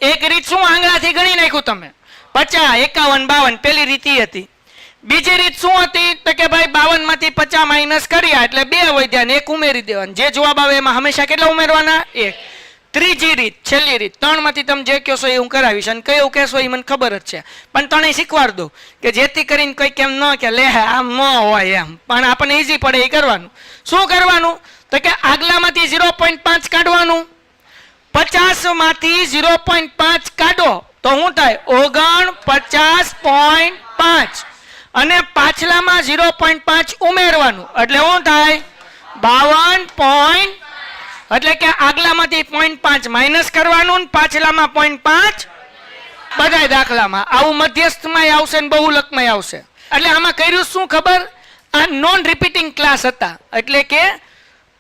એક રીત શું આંગળાથી ગણી નાખ્યું તમે? 50, 51, 52 પેલી રીત ઈ હતી. બીજી રીત શું હતી? તો કે ભાઈ 52 માંથી 50 માઇનસ કર્યા એટલે 2 વધ્યા ને 1 ઉમેરી દેવાનું. જે જવાબ આવે એમાં હંમેશા કેટલા ઉમેરવાના? 1. ત્રીજી રીત, છેલ્લી રીત, 3 માંથી તમે જે કહેશો એ હું કરાવીશ અને કયું કહેશો એ મને ખબર જ છે, પણ તને શીખવાડ દઉં કે જેથી કરીને કોઈ કેમ ન કે લે આમ ન હોય એમ, પણ આપણને ઈઝી પડે એ કરવાનું. શું કરવાનું? તો કે આગલામાંથી 0.5 કાઢવાનું. 50 માંથી 0.5 કાઢો તો શું થાય? 49.5 અને પાછલામાં 0.5 ઉમેરવાનું એટલે શું થાય? 52. એટલે કે આગલામાંથી 0.5 માઇનસ કરવાનું ને પાછલામાં 0.5 બધાય દાખલામાં આવું મધ્યસ્થમાં આવશે ને બહુલકમાં આવશે. એટલે આમાં કર્યું શું ખબર? આ નોન રિપીટિંગ ક્લાસ હતા એટલે કે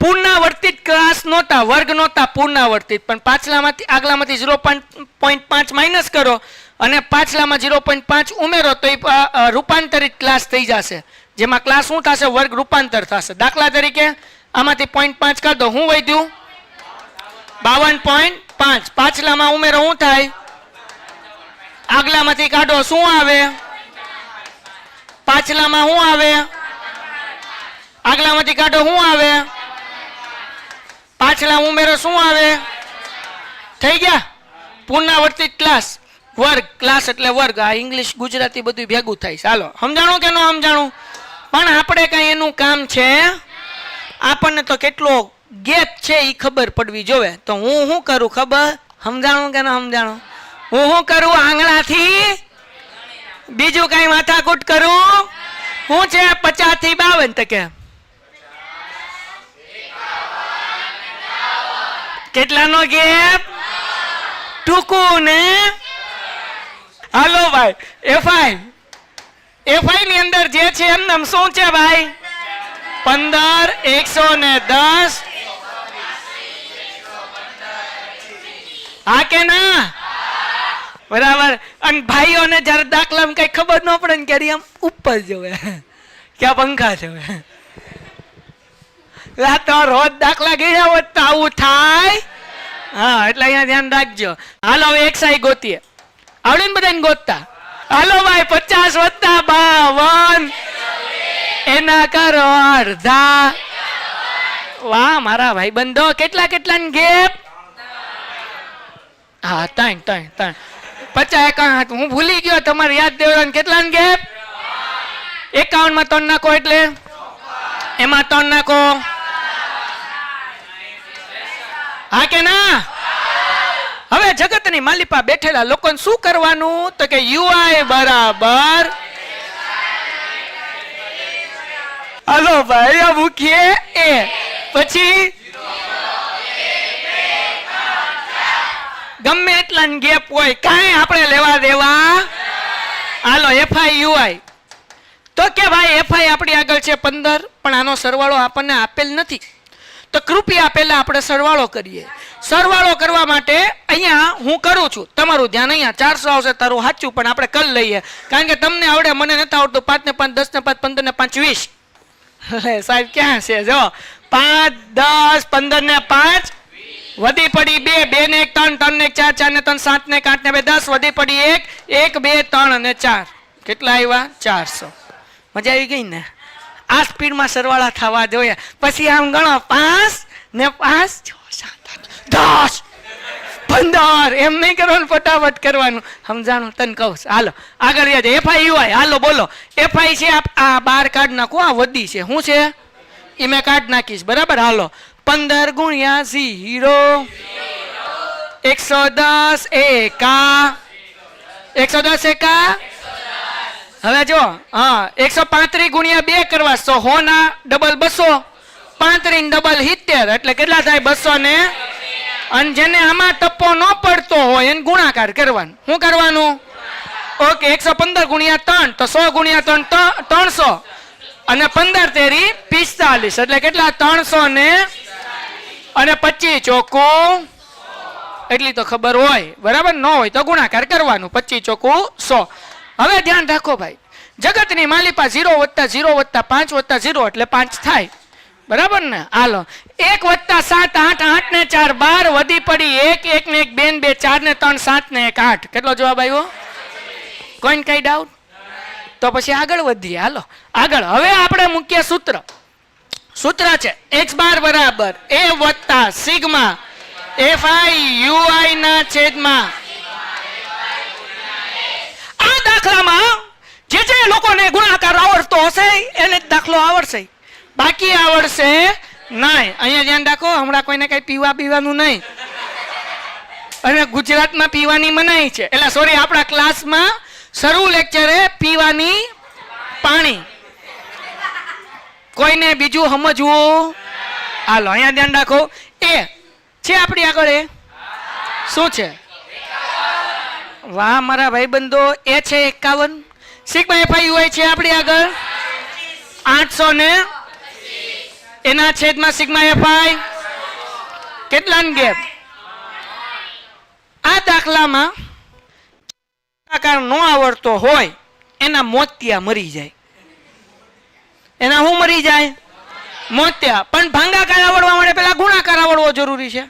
પુનરાવર્તિત ક્લાસ નહોતા, વર્ગ નહોતા, પુનરાવર્તિત. પણ પાછલામાંથી આગલામાંથી 0.5 માઇનસ કરો અને પાછલામાં 0.5 ઉમેરો તો એ રૂપાંતરિત ક્લાસ થઈ જશે, જેમાં ક્લાસ શું થશે? વર્ગ રૂપાંતર થશે. દાખલા તરીકે આમાંથી 0.5 કાઢો, શું વધ્યું? 52.5. પાછલામાં ઉમેરો શું થાય? આગલામાંથી કાઢો શું આવે? પાછલામાં શું આવે? આગલામાંથી કાઢો શું આવે? પાછલા ઉમેરો શું આવે? થઈ ગયા પુનરાવર્તિત ક્લાસ. વર્ગ, ક્લાસ એટલે વર્ગ. આ ઇંગ્લિશ ગુજરાતી બધું ભેગું થાય. ચાલો, સમજાણું કે ન સમજાણું? પણ આપણે કઈ એનું કામ છે? આપણને તો કેટલો ગેપ છે એ ખબર પડવી જોવે. તો હું શું કરું ખબર? સમજાણું કે ન સમજાણું? હું શું કરું? આંગળાથી બીજું કઈ માથાકૂટ કરું? શું છે? 50 થી 52 ટકે કેટલાનો ગેપ? ટૂંકું ને? હાલો ભાઈ, એફઆઈ ની અંદર જે છે એમ શું છે ભાઈ? 15, 110. હા કે ના? બરાબર. અને ભાઈઓને જયારે દાખલામાં કઈ ખબર ન પડે ને ક્યારે આમ ઉપર જોવે, ક્યાં પંખા જોવે. તો રોજ દાખલા ગયા હોત તો આવું થાય. હા, એટલે અહીંયા ધ્યાન રાખજો. હાલો હવે એક્સાઈ ગોતીએ. આવડે ને બધાને ગોતતા? હાલો ભાઈ, 50 વત્તા 52 એના કરો અડધા. વાહ મારા ભાઈ બંધો. કેટલા કેટલા ગેપ? હા, 3. 50, 51. હું ભૂલી ગયો, તમારે યાદ દેવાનું. કેટલા ગેપ? 51 માં 3 નાખો એટલે એમાં 3 નાખો. હા કે ના? હવે જગતની માલિપા બેઠેલા લોકોને શું કરવાનું? તો કે યુઆઈ બરાબર, હાલો ભાઈ આ મૂકીએ એ, પછી ગમે એટલા ગેપ હોય કાંઈ આપણે લેવા દેવા. હાલો એફઆઈ યુઆઈ. તો કે ભાઈ એફઆઈ આપણી આગળ છે 15, પણ આનો સરવાળો આપણને આપેલ નથી. તો કૃપયા પહેલા આપણે સરવાળો કરીએ. સરવાળો કરવા માટે અહીંયા હું કરું છું, તમારું ધ્યાન અહીંયા 400 આવશે તારું સાચું, પણ આપણે કરી લઈએ કારણ કે તમને આવડે, મને નથી આવડતું. 5 ને 5 10 ને 5 15 ને 5 20. સાહેબ ક્યાં છે? જો 5 10 15 ને 5 વધી પડી 2, 2 ને 1 3, 3 ને 1 4, 4 ને 3 7 ને 8 ને 2 10, વધી પડી 1, 1 2 3 અને 4. કેટલા આવ્યા? 400. મજા આવી ગઈ ને? આ સ્પીડમાં સરવાળા થવા જોઈએ. પછી આમ ગણો 5 ને 5 6 7 8 10 15. એમ નહીં કરવાનું, ફટાફટ કરવાનું. સમજાણું? તને કહું. હાલો આગળ યાદ. FI UI. હાલો બોલો. એફઆઈ છે આ 12 કાઢ નાખો. આ વધી છે શું છે એ મેં કાઢ નાખીશ. બરાબર. હાલો 15 ગુણ્યા 0 110 એકા 110 એકા. હવે જો હા 135 ગુણ્યા 2 કરવા 100 ના ડબલ 200, 35 ડબલ 70 એટલે કેટલા થાય? 200 ને. અને જેને આમાં ટપ્પો ન પડતો હોય એને ગુણાકાર કરવાનું. શું કરવાનું? ઓકે 115 ગુણ્યા 3 તો 100 ગુણ્યા 3 300 અને 15 તેરી 45 એટલે કેટલા? 300 ને અને 25 ચોખ્ખું. એટલી તો ખબર હોય. બરાબર. ન હોય તો ગુણાકાર કરવાનું. 25 ચોખ્ખું 100. હવે ધ્યાન રાખો ભાઈ, જગતની માલિપા 0 વત્તા 0 વત્તા 5 વત્તા 0 એટલે 5 થાય. બરાબર ને? હાલો 1 + 7 8, 8 ને 4 12, વધી પડી 1, 1 ને 1 2 2, 4 ને 3 7 ને 1 8. કેટલો જવાબ આવ્યો? કોઈને કઈ ડાઉટ? તો પછી આગળ વધીએ. હાલો આગળ. હવે આપણે મુખ્ય સૂત્ર છે x બાર બરાબર a વત્તા સિગ્મા fi ui ના છેદમાં. આ દાખલામાં જે લોકોને ગુણાકાર આવડતો હશે એને જ દાખલો આવડશે, બાકી આવડશે નહીં. અહીંયા ધ્યાન રાખો, હમણાં કોઈને કઈ પીવાનું નહીં. અને ગુજરાતમાં પીવાની મનાઈ છે, એટલે સોરી, આપણા ક્લાસમાં શરૂ લેક્ચરે પીવાની પાણી. કોઈને બીજું સમજવું? હાલો અહીંયા ધ્યાન રાખો. એ છે આપણી આગળ, એ શું છે? વાહ મારા ભાઈબંધો, એ છે 51. સિગ્મા fi ui છે આપણી આગળ 800 ને એના છેદમાં સિગ્મા fi. કેટલાનો ગેપ? આ દાખલામાં ગુણાકાર ન આવડતો હોય એના મોતિયા મરી જાય. એના શું મરી જાય? મોતિયા. પણ ભાંગાકાર આવડવા માટે પેલા ગુણાકાર આવડવો જરૂરી છે.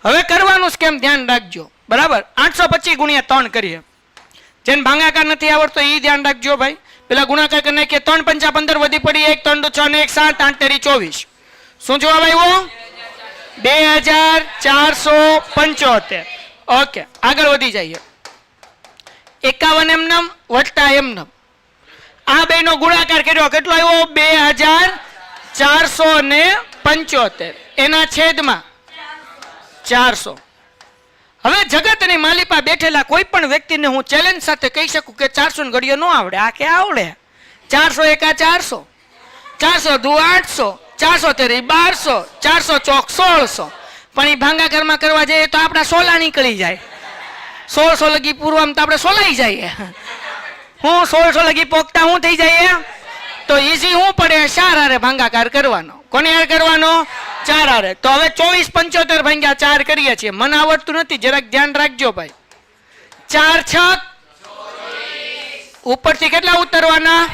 હવે કરવાનું જ કેમ ધ્યાન રાખજો, બરાબર? 825 × 3 કરીએ. જેને ભાંગાકાર નથી આવડતો એ ધ્યાન રાખજો ભાઈ. પેલા ગુણાકાર કરી નાખીએ. 3 × 5 = 15, વધી પડી 1, 3 × 6 ને 1 7, 8 × 24. શું જવાબ આવ્યો? 2475. ઓકે, આગળ વધી જઈએ. 51 એમનેમ વત્તા એમનેમ. આ બેનો ગુણાકાર કર્યો, કેટલો આવ્યો? 2475 એના છેદમાં 400. હવે જગતની માલિપા બેઠેલા કોઈ પણ વ્યક્તિને હું ચેલેન્જ સાથે કહી શકું કે 400 ને ઘડીઓ ન આવડે. આ કે આવડે. 400 × 400, 400 × 800, 400 × 1200, 400 × 1600. પણ એ ભાંગાકારમાં કરવા જઈએ તો આપણા 16 નીકળી જાય. 1600 લગી પૂરવામાં તો આપણે સોલાઈ જઈએ. હું 1600 લગી પોકતા હું થઈ જાય? તો ઈઝી હું પડે? 4 હારે ભાંગાકાર કરવાનો. કોને હારે કરવાનો? 4 હારે. તો હવે 24 75 ભાગ્યા 4 કરીએ છીએ. મને આવડતું નથી, જરાક ધ્યાન રાખજો ભાઈ. 4 × 6 ઉપરથી કેટલા ઉતરવાના?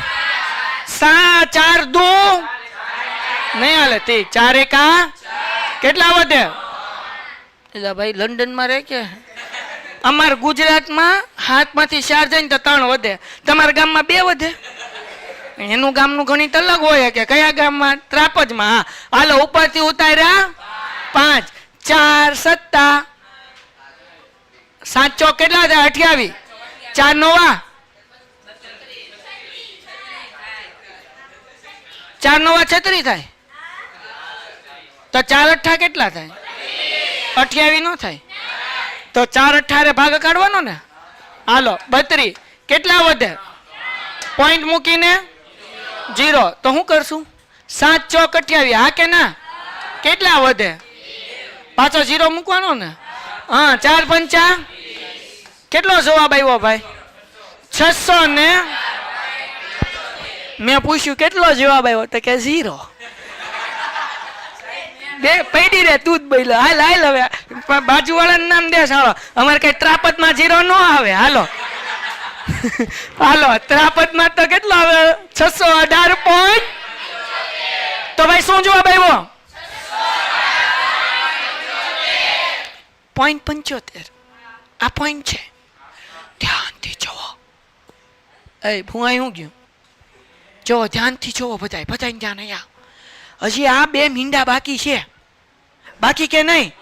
4 × 2 નહીં હાલે. 4 × 1 કેટલા વધે? એટલે ભાઈ લંડનમાં રહે કે અમાર ગુજરાતમાં હાથમાંથી 4 જાય ને તો 3 વધે. તમારા ગામમાં 2 વધે. એનું ગામનું ગણિત અલગ હોય કે કયા ગામમાં? ત્રાપજમાં. હા હાલો, ઉપરથી ઉતાર્યા 5, 4 7 7 ચોક કેટલા થાય? 28. 4 9 4 9 36 થાય. તો 4 8 કેટલા થાય? 28 નો થાય. તો 4 18 ભાગ કાઢવાનો ને. હાલો 32 કેટલા વધે? પોઈન્ટ મૂકીને 0. તો શું કરશું? 7 ચોક 28. હા કે ના? કેટલા વધે? પાછો 0 મૂકવાનો ને. હા 4 5 કેટલો જવાબ આવ્યો ભાઈ? 600 ને મેં પૂછ્યું કેટલો જવાબ આવ્યો તો કે 0. બે પૈડી રે તું જ બોલો. હાલ હાલ હવે બાજુવાળાનું નામ દે સાળો. અમારે કઈ ત્રાપતમાં 0 ન આવે. હાલો હાલો, ત્રાપતમાં તો કેટલો આવે? 618 પોઈન્ટ. તો ભાઈ શું જવાબ આવ્યો? 0.75. આ પોઈન્ટ છે, ધ્યાનથી જોવો. એ ભુવાઈ શું ગયું? જો ધ્યાનથી જોવો બધાય ધ્યાન. અહીંયા હજી આ 2 મીંડા બાકી છે. બાકી કે નહીં?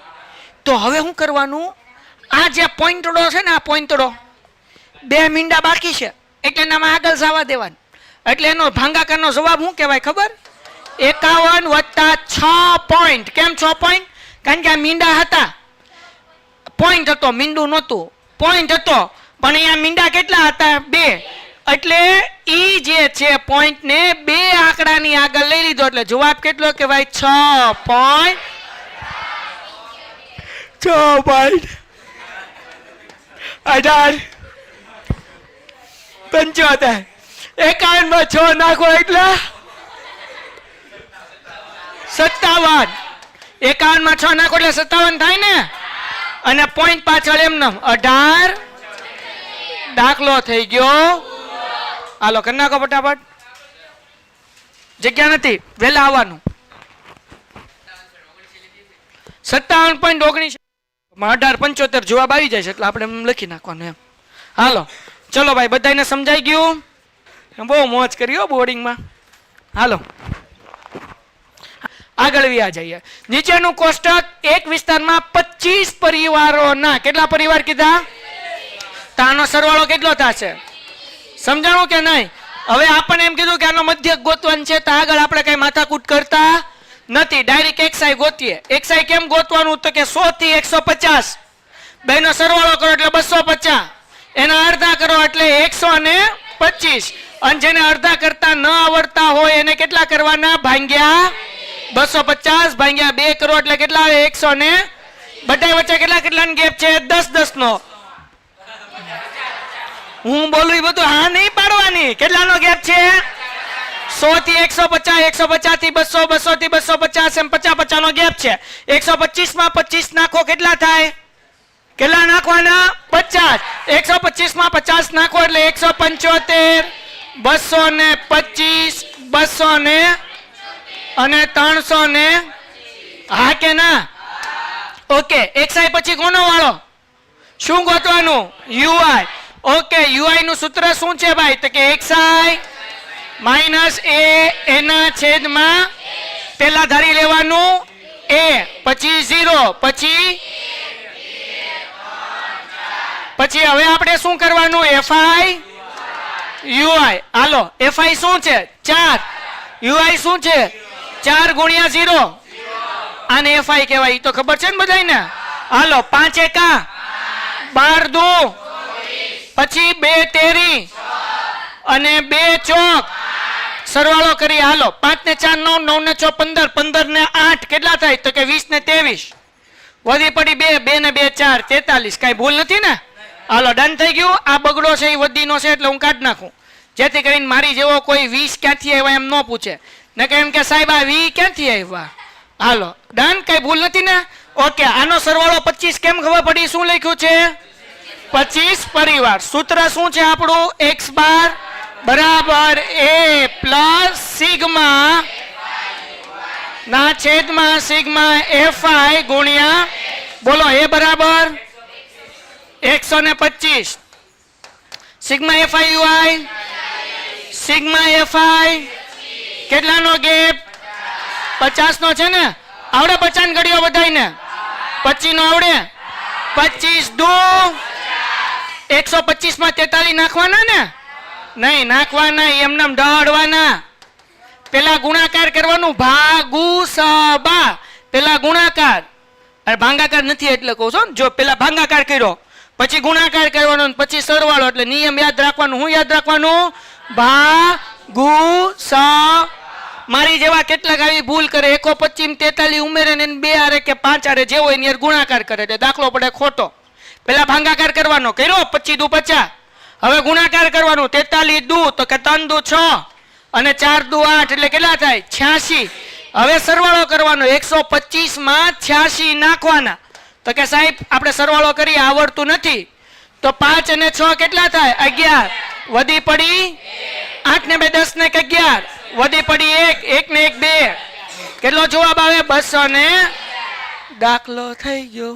તો હવે શું કરવાનું? આ જે પોઈન્ટડો છે ને, આ પોઈન્ટડો 2 મીંડા બાકી છે એટલે એનામાં આગળ જવા દેવાનું. એટલે એનો ભાંગાકારનો જવાબ શું કહેવાય ખબર? 51 + 6 પોઈન્ટ. કેમ 6 પોઈન્ટ? કારણ કે આ મીંડા હતા. પોઈન્ટ હતો, મીંડું નહોતું. પોઈન્ટ હતો પણ અહીંયા મીંડા કેટલા હતા? 2. એટલે ઈ જે છે પોઈન્ટ ને 2 આંકડાની આગળ લઈ લીધો. એટલે જવાબ કેટલો કહેવાય? 6 પોઈન્ટ 18 75. 51 માં 6 નાખો એટલે 57. 51 માં 6 નાખો એટલે 57 થાય ને. અને પોઈન્ટ પાછળ એમને 18 દાખલો થઈ ગયો. હાલો કરી નાખો ફટાફટ. જગ્યા નથી, વહેલા આવવાનું. 57.19 1875 જવાબ આવી જાય છે એટલે આપણે એમ લખી નાખવાનું એમ. હાલો ચલો ભાઈ, બધાને સમજાઈ ગયું? બહુ મોજ કરી હો બોર્ડિંગમાં. હાલો આગળ વ્યા જઈએ. નીચેનું કોષ્ટક એક વિસ્તારમાં 25 પરિવારોના કેટલા પરિવાર કીધા? તાનો સરવાળો કેટલો થશે? સમજાણું કે નહીં? હવે આપણને એમ કીધું કે આનો મધ્યક ગોતવાનું છે, તો આગળ આપણે કઈ માથાકૂટ કરતા નથી, ડાયરેક્ટ એક્સઆઈ ગોતીએ. એક્સઆઈ કેમ ગોતવાનું? તો કે 100 થી 150 બેનો સરવાળો કરો એટલે 250, એના અડધા કરો એટલે 125, અને જેને અડધા કરતા ન આવડતા હોય એને કેટલા કરવાના? ભાગ્યા 250 ભાગ્યા 2 કરો એટલે કેટલા આવે? 100 ને બધા વચ્ચે કેટલાનો ગેપ છે? 10 નો. હું બોલું બધું હા નહીં પાડવાની. કેટલાનો ગેપ છે? 100 થી 150, 150 થી 200, 200 થી 250, એમ 50 નો ગેપ છે. 125 માં 25 નાખો કેટલા થાય? કેટલા નાખવાના? 50. 125 માં 50 નાખો એટલે 175, 225, 200 ને અને 300 ને. હા કે ના? ઓકે, એક્સઆઈ પછી કોનો વાળો? શું ગોતવાનું? યુઆઈ. ઓકે, યુઆઈ નું સૂત્ર શું છે ભાઈ? તો કે એક્સઆઈ માઇનસ એ એના છેદમાં પેલા ધારી લેવાનું એ, પછી 0, પછી હવે આપણે શું કરવાનું? FI UI. હાલો, એફઆઈ શું છે? 4. યુઆઈ શું છે? 4 ગુણ્યા 0. આને એફઆઈ કહેવાય, ઈ તો ખબર છે ને બધાને? હાલો, 5 એકા 12 દુ, પછી 2 તેરી અને 2 ચોક, સરવાળો કરી. હાલો, 5 ને 4 9, 9 ને 6 15, 15 ને 8 કેટલા થાય? તો કે 20 ને 23, વધી પડી 2, 2 ને 2 4, 43. કઈ ભૂલ નથી ને? હાલો, ડન થઈ ગયું. આ બગડો છે એ વધીનો છે એટલે હું કાઢી નાખું, જેથી કરીને મારી જેવો કોઈ 20 ક્યાંથી આવ્યા એમ ન પૂછે ને કે એમ કે સાહેબ આ 20 ક્યાંથી આવ્યા. હાલો ડન, કઈ ભૂલ નથી ને? ઓકે, આનો સરવાળો 25 કેમ ખબર પડી? શું લખ્યું છે? 25 પરિવાર. સૂત્ર શું છે આપણું? x બાર બરાબર a પ્લસ સિગ્મા ના છેદમાં સિગ્મા fi ગુણ્યા, બોલો, a બરાબર 125 sigma fi ui, sigma fi કેટલાનો ગેપ? 50 નો છે ને? આવડે 50 ઘડીઓ બધાઈને? 25 નો આવડે? 25 દુ 125 માં 43 નાખવાના ને? નહીં નાખવાના, એમને ઢળવાના. પેલા ગુણાકાર કરવાનું, ભાગુ સબા. પેલા ગુણાકાર, અરે ભાંગાકાર નથી એટલે કહું છું. જો પેલા ભાંગાકાર કર્યો, પછી ગુણાકાર કરવાનો, પછી સરવાળો. એટલે નિયમ યાદ રાખવાનું. હું યાદ રાખવાનું? ભાગુ સ. મારી જેવા કેટલાક આવી ભૂલ કરે, 125 43 ઉમેરે ને 2 આરે કે 5 આરે જે હોય એની ગુણાકાર કરે એટલે દાખલો પડે ખોટો. પેલા ભાંગાકાર કરવાનો, કર્યો 25 દુ 50. હવે ગુણાકાર કરવાનું, 43 દુ તો કે 3 દુ 6 અને 4 દુ 8 એટલે કેટલા થાય? 86. હવે સરવાળો કરવાનો, 125 માં 86 નાખવાના. તો કે સાહેબ આપણે સરવાળો કરી આવડતું નથી, તો 5 અને 6 કેટલા થાય? 11. વધી પડી 8 ને 2 10 ને 11, વધી પડી 1, 1 ને 1 2. કેટલો જવાબ આવે? 200 ને. દાખલો થઈ ગયો.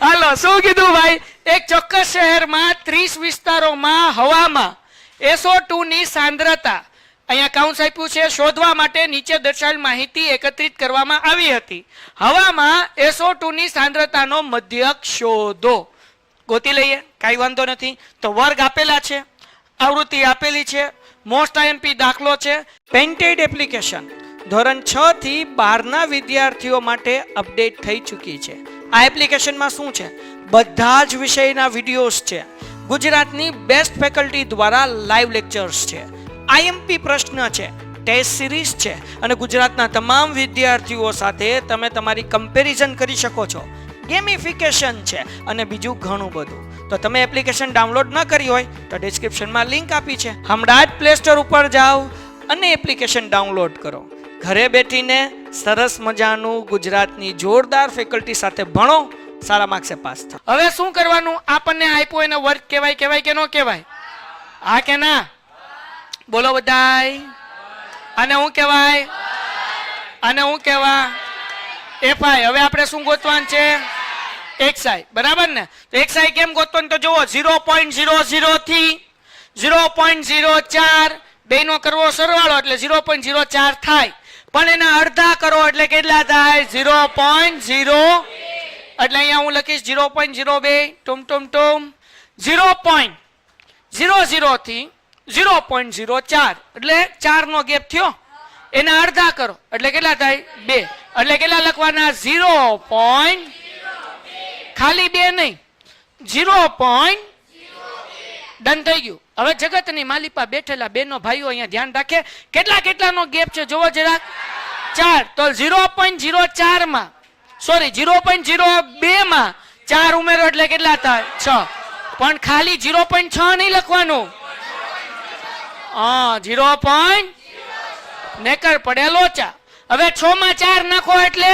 હાલો, શું કીધું ભાઈ? એક ચોક્કસ શહેરમાં 30 વિસ્તારોમાં હવામાં SO2 ની સાંદ્રતા, અહીંયા કાઉન્સ આપ્યું છે, શોધવા માટે નીચે દર્શાવેલ માહિતી એકત્રિત કરવામાં આવી હતી. હવામાં SO2 ની સાંદ્રતાનો મધ્યક શોધો. ગોતી લઈએ, કાંઈ વાંધો નથી. તો વર્ગ આપેલા છે, આવૃત્તિ આપેલી છે, મોસ્ટ આઈએમપી દાખલો છે. પેન્ટેડ એપ્લિકેશન ધોરણ 6 થી 12 ના વિદ્યાર્થીઓ માટે અપડેટ થઈ ચૂકી છે. આ એપ્લિકેશનમાં શું છે? બધા જ વિષયના વિડીયોઝ છે. ગુજરાતની બેસ્ટ ફેકલ્ટી દ્વારા લાઈવ લેક્ચર્સ છે, આઈએમપી પ્રશ્ન છે, ટેસ્ટ સિરીઝ છે, અને ગુજરાતના તમામ વિદ્યાર્થીઓ સાથે તમે તમારી કમ્પેરિઝન કરી શકો છો. ગેમિફિકેશન છે અને બીજું ઘણું બધું. તો તમે એપ્લિકેશન ડાઉનલોડ ન કરી હોય તો ડિસ્ક્રિપ્શનમાં લિંક આપી છે, હમણાં જ પ્લે સ્ટોર ઉપર જાઓ અને એપ્લિકેશન ડાઉનલોડ કરો. ઘરે બેઠીને સરસ મજાનું ગુજરાતની જોરદાર ફેકલ્ટી સાથે ભણો, સારા માર્ક્સે પાસ થાઓ. હવે શું કરવાનું? આપણને આપ્યો એને વર્ક કહેવાય, કહેવાય કે ન કહેવાય? હા કે ના? બોલો બધાય. અને હું કહેવાય? અને હું કહેવાય? એફઆઈ. હવે આપણે શું ગોતવાનું છે? એક્સઆઈ. બરાબર ને? તો એક્સઆઈ કેમ ગોતવાનું? તો જુઓ 0.00 થી 0.04 બેનો કરવો સરવાળો એટલે 0.04 થાય, પણ એના અડધા કરો એટલે કેટલા થાય? 0.0. એટલે અહીંયા હું લખીશ 0.02 ટુમ ટુમ ટુમ 0.00 થી 0.04 એટલે 4 નો ગેપ થયો, એના અડધા કરો એટલે કેટલા થાય? 2. એટલે કેટલા લખવાના? 0. ખાલી 2 નહીં, 0. ડન થઈ ગયું. હવે જગતની માલિપા બેઠેલા બેનો ભાઈઓ અહીંયા ધ્યાન રાખે, કેટલાનો ગેપ છે જોવો જરાક. 4. તો 0.04 માં સોરી 0.02 માં 4 ઉમેરો એટલે કેટલા થાય? 6. પણ ખાલી 0.6 નહીં લખવાનું. 0. નેકર પડે લોચા. હવે 6 માં 4 નાખો એટલે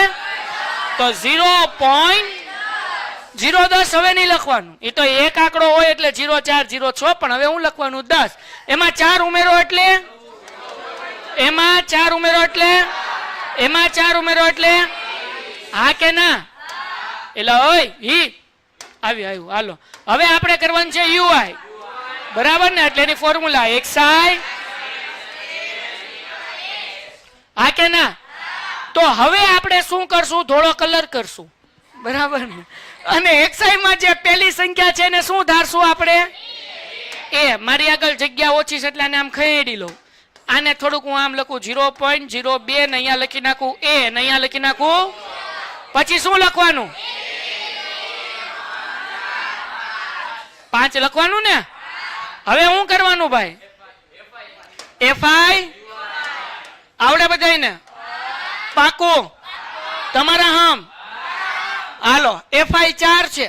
તો 0.010 હવે નહીં લખવાનું. એ તો એક આંકડો હોય એટલે 04 06, પણ હવે હું લખવાનું 10. એમાં 4 ઉમેરો એટલે એમાં 4 ઉમેરો એટલે હા કે ના? એટલે ઓય હી આવ્યું. હાલો હવે આપણે કરવાનું છે યુઆઈ. બરાબર ને? એટલે એની ફોર્મ્યુલા એક્સઆઈ. હા કે ના? તો હવે આપણે શું કરશું? ધોળો કલર કરશું. બરાબર ને? અને એક્સઆઈ માં જે પહેલી સંખ્યા છે એને શું ધારશું આપણે? એ. મારી આગળ જગ્યા ઓછી છે એટલે આને આમ ખસેડી લઉં. આને થોડુંક હું આમ લખું 0.02 ને અહીંયા લખી નાખું એ, ને અહીંયા લખી નાખું. પછી શું લખવાનું? 5 લખવાનું ને? હવે શું કરવાનું ભાઈ? એફઆઈ આવડે બધાને? પાકું? તમારા હમ? હાલો એફઆઈ 4 છે,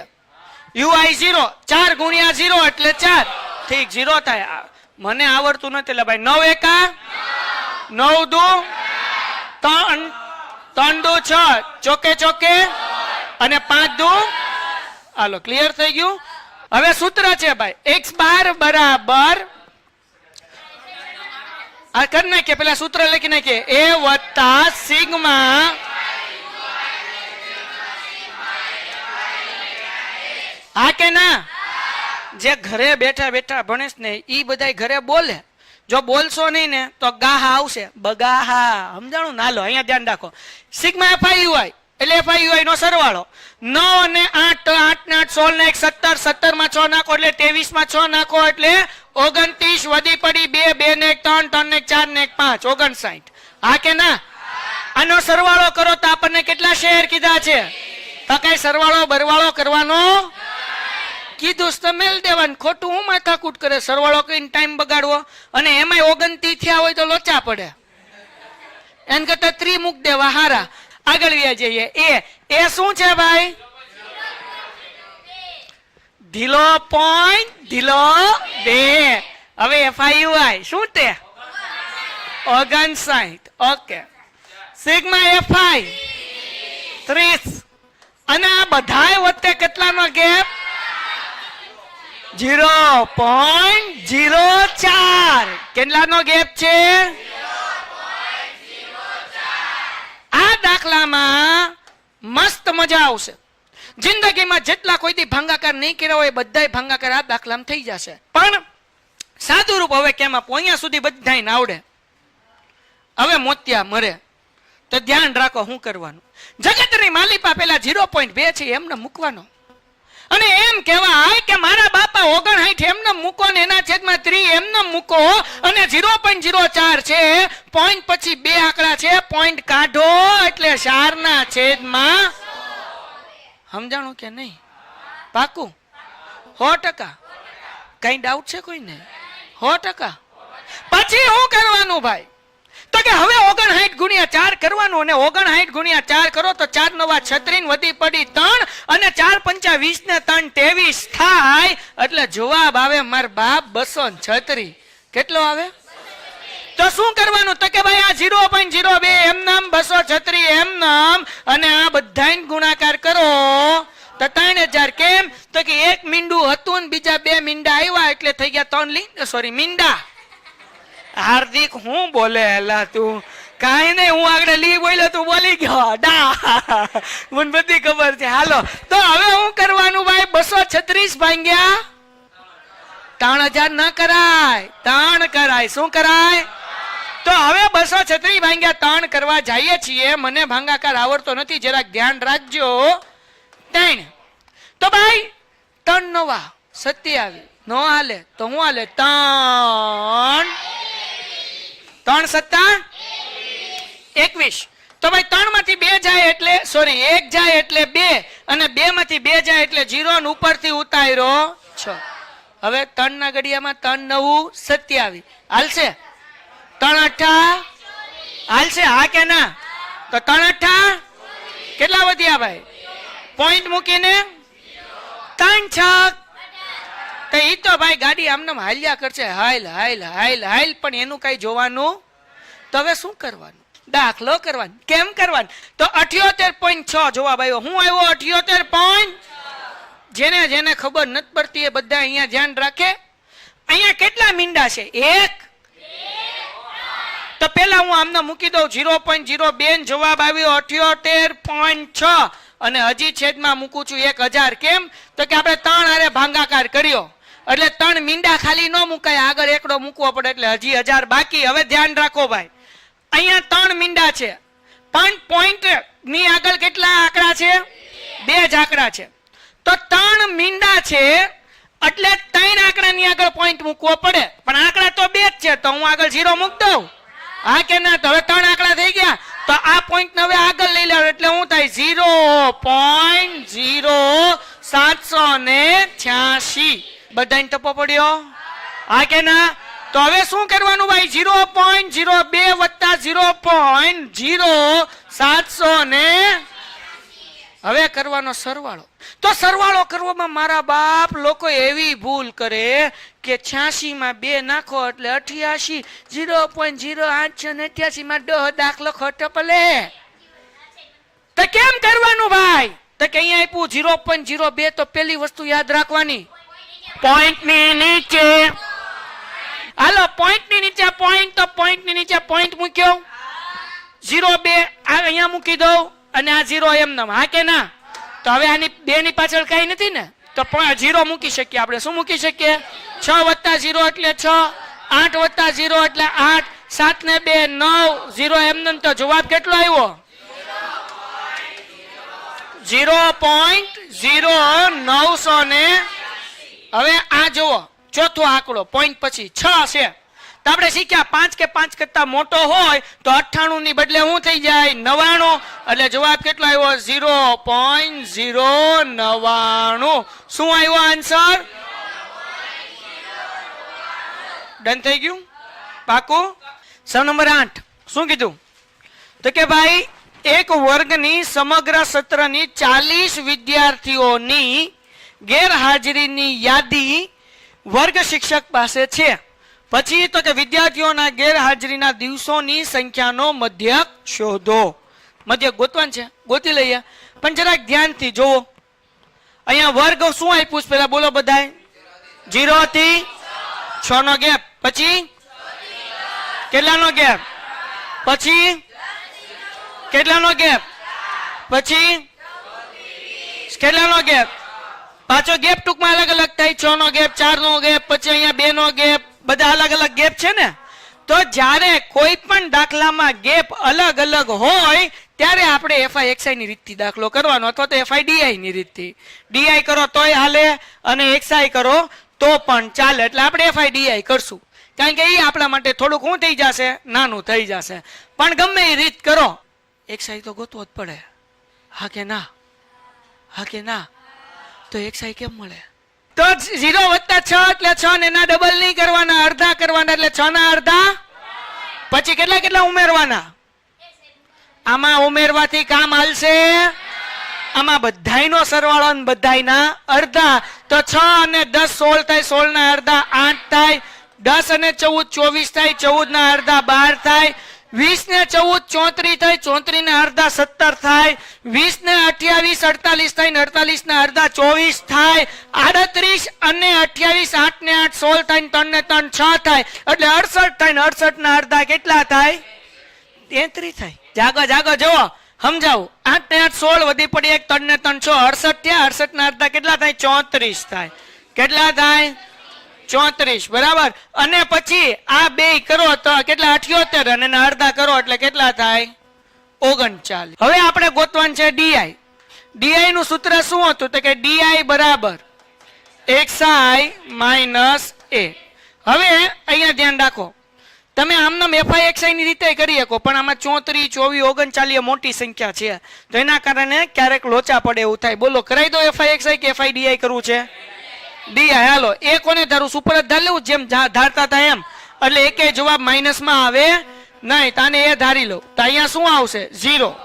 યુઆઈ 0. 4 ગુણ્યા 0 એટલે 4. ઠીક 0 થાય. મને આવડતું નથી એટલે ભાઈ 9 એકા 9 દુ 3 દુ 6 ચોકે ચોકે અને 5 દુ. હાલો ક્લિયર થઈ ગયું. હવે સૂત્ર છે ભાઈ x બાર બરાબર આ કરી નાખીએ, પેલા સૂત્ર લખી નાખીએ a વત્તા સિગ્મા હા કે ના? જે ઘરે બેઠા બેઠા ભણેશ ને ઈ બધાય ઘરે બોલે. જો બોલશો નહીં ને તો ગાહા આવશે, બગાહા. સમજાણું? નાલો અહીંયા ધ્યાન રાખો. સિગ્મા એફઆઈયુઆઈ એટલે એફઆઈયુઆઈ નો સરવાળો 9 અને 8 8 ને 8 16 ને 1 17 17 માં 6 નાખો એટલે 23 માં 6 નાખો એટલે 29 વધી પડી 2 2 ને 1 3 3 ને 4 ને 1 5 59. હા કે ના? આનો સરવાળો કરો તો આપણને કેટલા શેર કીધા છે? તો કઈ સરવાળો બરવાળો કરવાનો કીધું તો મેલ દેવાનું. ખોટું હું માથાકૂટ કરે? સરવાળો કઈને ટાઈમ બગાડવો અને એમાંય 29 થયા હોય તો લોચા પડે. એન કરતા 3 મૂક દેવા હારા. આગળ વ્યા જઈએ. એ શું છે ભાઈ? ઢીલો પોઈન્ટ ઢીલો 2. હવે એફઆઈયુઆઈ શું તે? 59. ઓકે. Sigma FI 30. અને આ બધાય વચ્ચે કેટલાનો ગેપ? 0.04. કેટલાનો ગેપ છે? આ દાખલામાં મસ્ત મજા આવશે. જિંદગીમાં જેટલા કોઈથી ભાંગાકાર નહીં કર્યા હોય બધાય ભાંગાકાર આ દાખલામાં થઈ જશે. પણ સાદું રૂપ હવે કેમ આપવું? અહીંયા સુધી બધાયને આવડે. હવે મોતિયા મરે તો ધ્યાન રાખો શું કરવાનું. જગતની માલિપા પેલા 0.2 છે એમને મૂકવાનો અને એમ કહેવાય કે મારા બાપા 59 એમને મૂકો ને એના છેદમાં 3 એમને મૂકો અને 0.04 છે. પોઈન્ટ પછી 2 આંકડા છે, પોઈન્ટ કાઢો એટલે 4 ના છેદમાં. સમજાણું કે નહીં? પાકું? 100%? કઈ ડાઉટ છે કોઈને? 100%? પછી શું કરવાનું ભાઈ? તો કે હવે 59 ગુણ્યા 4 કરવાનું અને 59 ગુણ્યા 4 કરો તો 4 નવા 36 વધી પડી 3 અને 4 પંચા 20 ને 3 23 થાય એટલે જવાબ આવે માર બાપ 236. કેટલો આવે? તો શું કરવાનું? તો કે ભાઈ આ 0.02 એમ નામ 236 એમ નામ અને આ બધાને ગુણાકાર કરો તો 3000. કેમ? તો કે એક મીંડું હતું ને બીજા 2 મીંડા આવ્યા એટલે થઈ ગયા 3 મીંડા. હાર્દિક હું બોલે એલા તું કાંઈ નહીં, હું આગળ લી બોલ્યો તું બોલી ગયો ડા, મને બધી ખબર છે. હાલો તો હવે શું કરવાનું ભાઈ? 236 ભાગ્યા 3000 ન કરાય, 3 કરાય. શું કરાય? તો હવે 236 ભાગ્યા 3 કરવા જઈએ છીએ. મને ભાગાકાર આવડતો નથી, જરાક ધ્યાન રાખજો. 3 તો ભાઈ 3 નવા 27 નો હાલે તો હું હાલે 3 3 સત્તા 21. તો ભાઈ 3 માંથી 2 જાય એટલે સોરી 1 જાય એટલે 2 અને 2 માંથી 2 જાય એટલે 0 ને ઉપરથી ઉતાર્યો 6. હવે 3 ના ઘડિયામાં 3 9 27 હાલશે? 3 8 હાલશે? હા કે ના? તો 3 8 કેટલા વધ્યા ભાઈ? પોઈન્ટ મૂકીને 3 6. તો ઈ તો ભાઈ ગાડી આમને હાલ્યા કરશે, હાલ હાલ હાલ હાલ, પણ એનું કઈ જોવાનું. તો હવે શું કરવાનું? દાખલો કરવાનો. કેમ કરવાનો? તો 78.6 જવાબ આવ્યો. હું આવ્યો 78. જેને જેને ખબર નથી પડતી એ બધા અહીંયા ધ્યાન રાખે. અહીંયા કેટલા મીંડા છે? 1. તો પેલા હું આમને મૂકી દઉં 0.02 જવાબ આવ્યો 78.6 અને હજી છેદમાં મૂકું છું 1000. કેમ? તો કે આપણે 3 હારે ભાગાકાર કર્યો એટલે 3 મીંડા ખાલી ન મુકાય, આગળ એકડો મૂકવો પડે એટલે હજી 1000 બાકી. હવે ધ્યાન રાખો ભાઈ, અહીંયા 3 મીંડા છે પણ પોઈન્ટ ની આગળ કેટલા આંકડા છે? 2 જ આંકડા છે. તો 3 મીંડા છે એટલે 3 આંકડાની આગળ પોઈન્ટ મૂકવો પડે, પણ આંકડા તો 2 જ છે તો હું આગળ 0 મૂક દઉં. હા કે ના? તો હવે 3 આંકડા થઈ ગયા તો આ પોઈન્ટ હવે આગળ લઈ લેવો એટલે હું થાય 0.0786. બધાને ટપો પડ્યો? હા કે ના? તો હવે શું કરવાનું ભાઈ? 0.02 વત્તા 0.0700 હવે કરવાનો સરવાળો. તો સરવાળો કરવામાં મારા બાપ લોકો એવી ભૂલ કરે કે 86 માં 2 નાખો એટલે 88, 0.0888 માં 10 દાખલો ખોટો પડે. તો કેમ કરવાનું ભાઈ? તો કે અહીંયા આપ્યું 0.02. તો પેલી વસ્તુ યાદ રાખવાની, પોઈન્ટ ની નીચે. હાલો પોઈન્ટ ની નીચે પોઈન્ટ, તો પોઈન્ટ ની નીચે પોઈન્ટ મૂક્યો 0.2 અહીંયા મૂકી દઉં અને આ 0 એમ નામ. હા કે ના? તો હવે આની 2 ની પાછળ કઈ નથી ને, તો 0 મૂકી શકીએ આપણે. શું મૂકી શકીએ? 6 વત્તા 0 એટલે 6, 8 વત્તા 0 એટલે 8, 7 ને 2 9, 0 એમ નામ. તો જવાબ કેટલો આવ્યો? 0.0900. હવે આ જુઓ ચોથો આંકડો પોઈન્ટ પછી 6 છે. તો આપણે શીખ્યા 5 કે 5 કરતા મોટો હોય તો 98 ની બદલે શું થઈ જાય? 99. એટલે જવાબ કેટલો આવ્યો? 0.099. શું આવ્યો આન્સર? ડન થઈ ગયું? પાકું? સમ નંબર 8 શું કીધું? તો કે ભાઈ એક વર્ગની સમગ્ર સત્રની 40 વિદ્યાર્થીઓની ગેરહાજરીની યાદી વર્ગ શિક્ષક પાસે છે. પછી તો કે વિદ્યાર્થીઓના ગેરહાજરીના દિવસોની સંખ્યાનો મધ્યક શોધો. મધ્યક ગોતવાનું છે, ગોતી લઈએ, પણ જરાક ધ્યાનથી જોવો. અહીંયા વર્ગ શું આપ્યું પેલા બોલો બધાય? 0 થી 6 નો ગેપ. પછી કેટલાનો ગેપ? પછી કેટલાનો ગેપ? પછી કેટલાનો ગેપ? પાછો ગેપ ટૂંકમાં અલગ અલગ થાય. 6 નો ગેપ, 4 નો ગેપ, પછી અહીંયા 2 નો ગેપ, બધા અલગ અલગ ગેપ છે ને. તો જ્યારે કોઈ પણ દાખલામાં ગેપ અલગ અલગ હોય ત્યારે આપણે FI ની રીતથી દાખલો કરવાનો અથવા તો FI ની રીતથી. DI કરો તોય હાલે અને XI કરો તો પણ ચાલે. એટલે આપણે FI કરશું કારણ કે એ આપણા માટે થોડુંક શું થઈ જશે? નાનું થઈ જશે. પણ ગમે એ રીત કરો XI તો ગોતવો જ પડે. હા કે ના? હા કે ના? તો XI કેમ મળે? તો 0 વત્તા 6 એટલે 6 ને એના ડબલ નહીં કરવાના, અડધા કરવાના એટલે 6 ના અડધા. પછી કેટલા કેટલા ઉમેરવાના? આમાં ઉમેરવાથી કામ હાલશે? આમાં બધાયનો સરવાળો ને બધાયના અડધા. તો 6 અને 10 16 થાય, 16 ના અડધા 8 થાય, 10 અને 14 24 થાય, 14 ના અડધા 12 થાય, 20 ને 14 34 થાય, 34 ના અડધા 17 થાય, 20 ને 28 48 થાય ને 48 ના અડધા 24 થાય, 38 અને 28 8 ને 8 16 થાય ને 3 ને 3 6 થાય એટલે 68 થાય ને 68 ના અડધા કેટલા થાય? 33 થાય. જાગો જાગો જુઓ સમજાવું. 8 ને 8 16 વધી પડી 1 3 ને 3 6 68 થયા. 68 ના અડધા કેટલા થાય? 34 થાય. કેટલા થાય? 34 બરાબર. અને પછી આ બે કરો તો કેટલા? 78 અને એના અડધા કરો એટલે કેટલા થાય? 39. હવે આપણે ગોતવાનું છે ડીઆઈ. ડીઆઈ નું સૂત્ર શું હતું? તો કે ડીઆઈ બરાબર xi માઇનસ a. હવે અહીંયા ધ્યાન રાખો, તમે આમનામ એફઆઈ એક્સઆઈ ની રીતે કરી શકો, પણ આમાં 34 24 39 મોટી સંખ્યા છે, તો એના કારણે ક્યારેક લોચા પડે એવું થાય. બોલો કરાઈ દો એફઆઈ એક્સઆઈ કે એફઆઈ ડીઆઈ કરવું છે? ડીઆઈ. હાલો એ કોને ધારું? સુપર જ ધાર લેવું જેમ ધારતા હતા એમ, એટલે એકે જવાબ માઇનસ માં આવે નહીં. તાને એ ધારી લો તો અહીંયા શું આવશે? 0.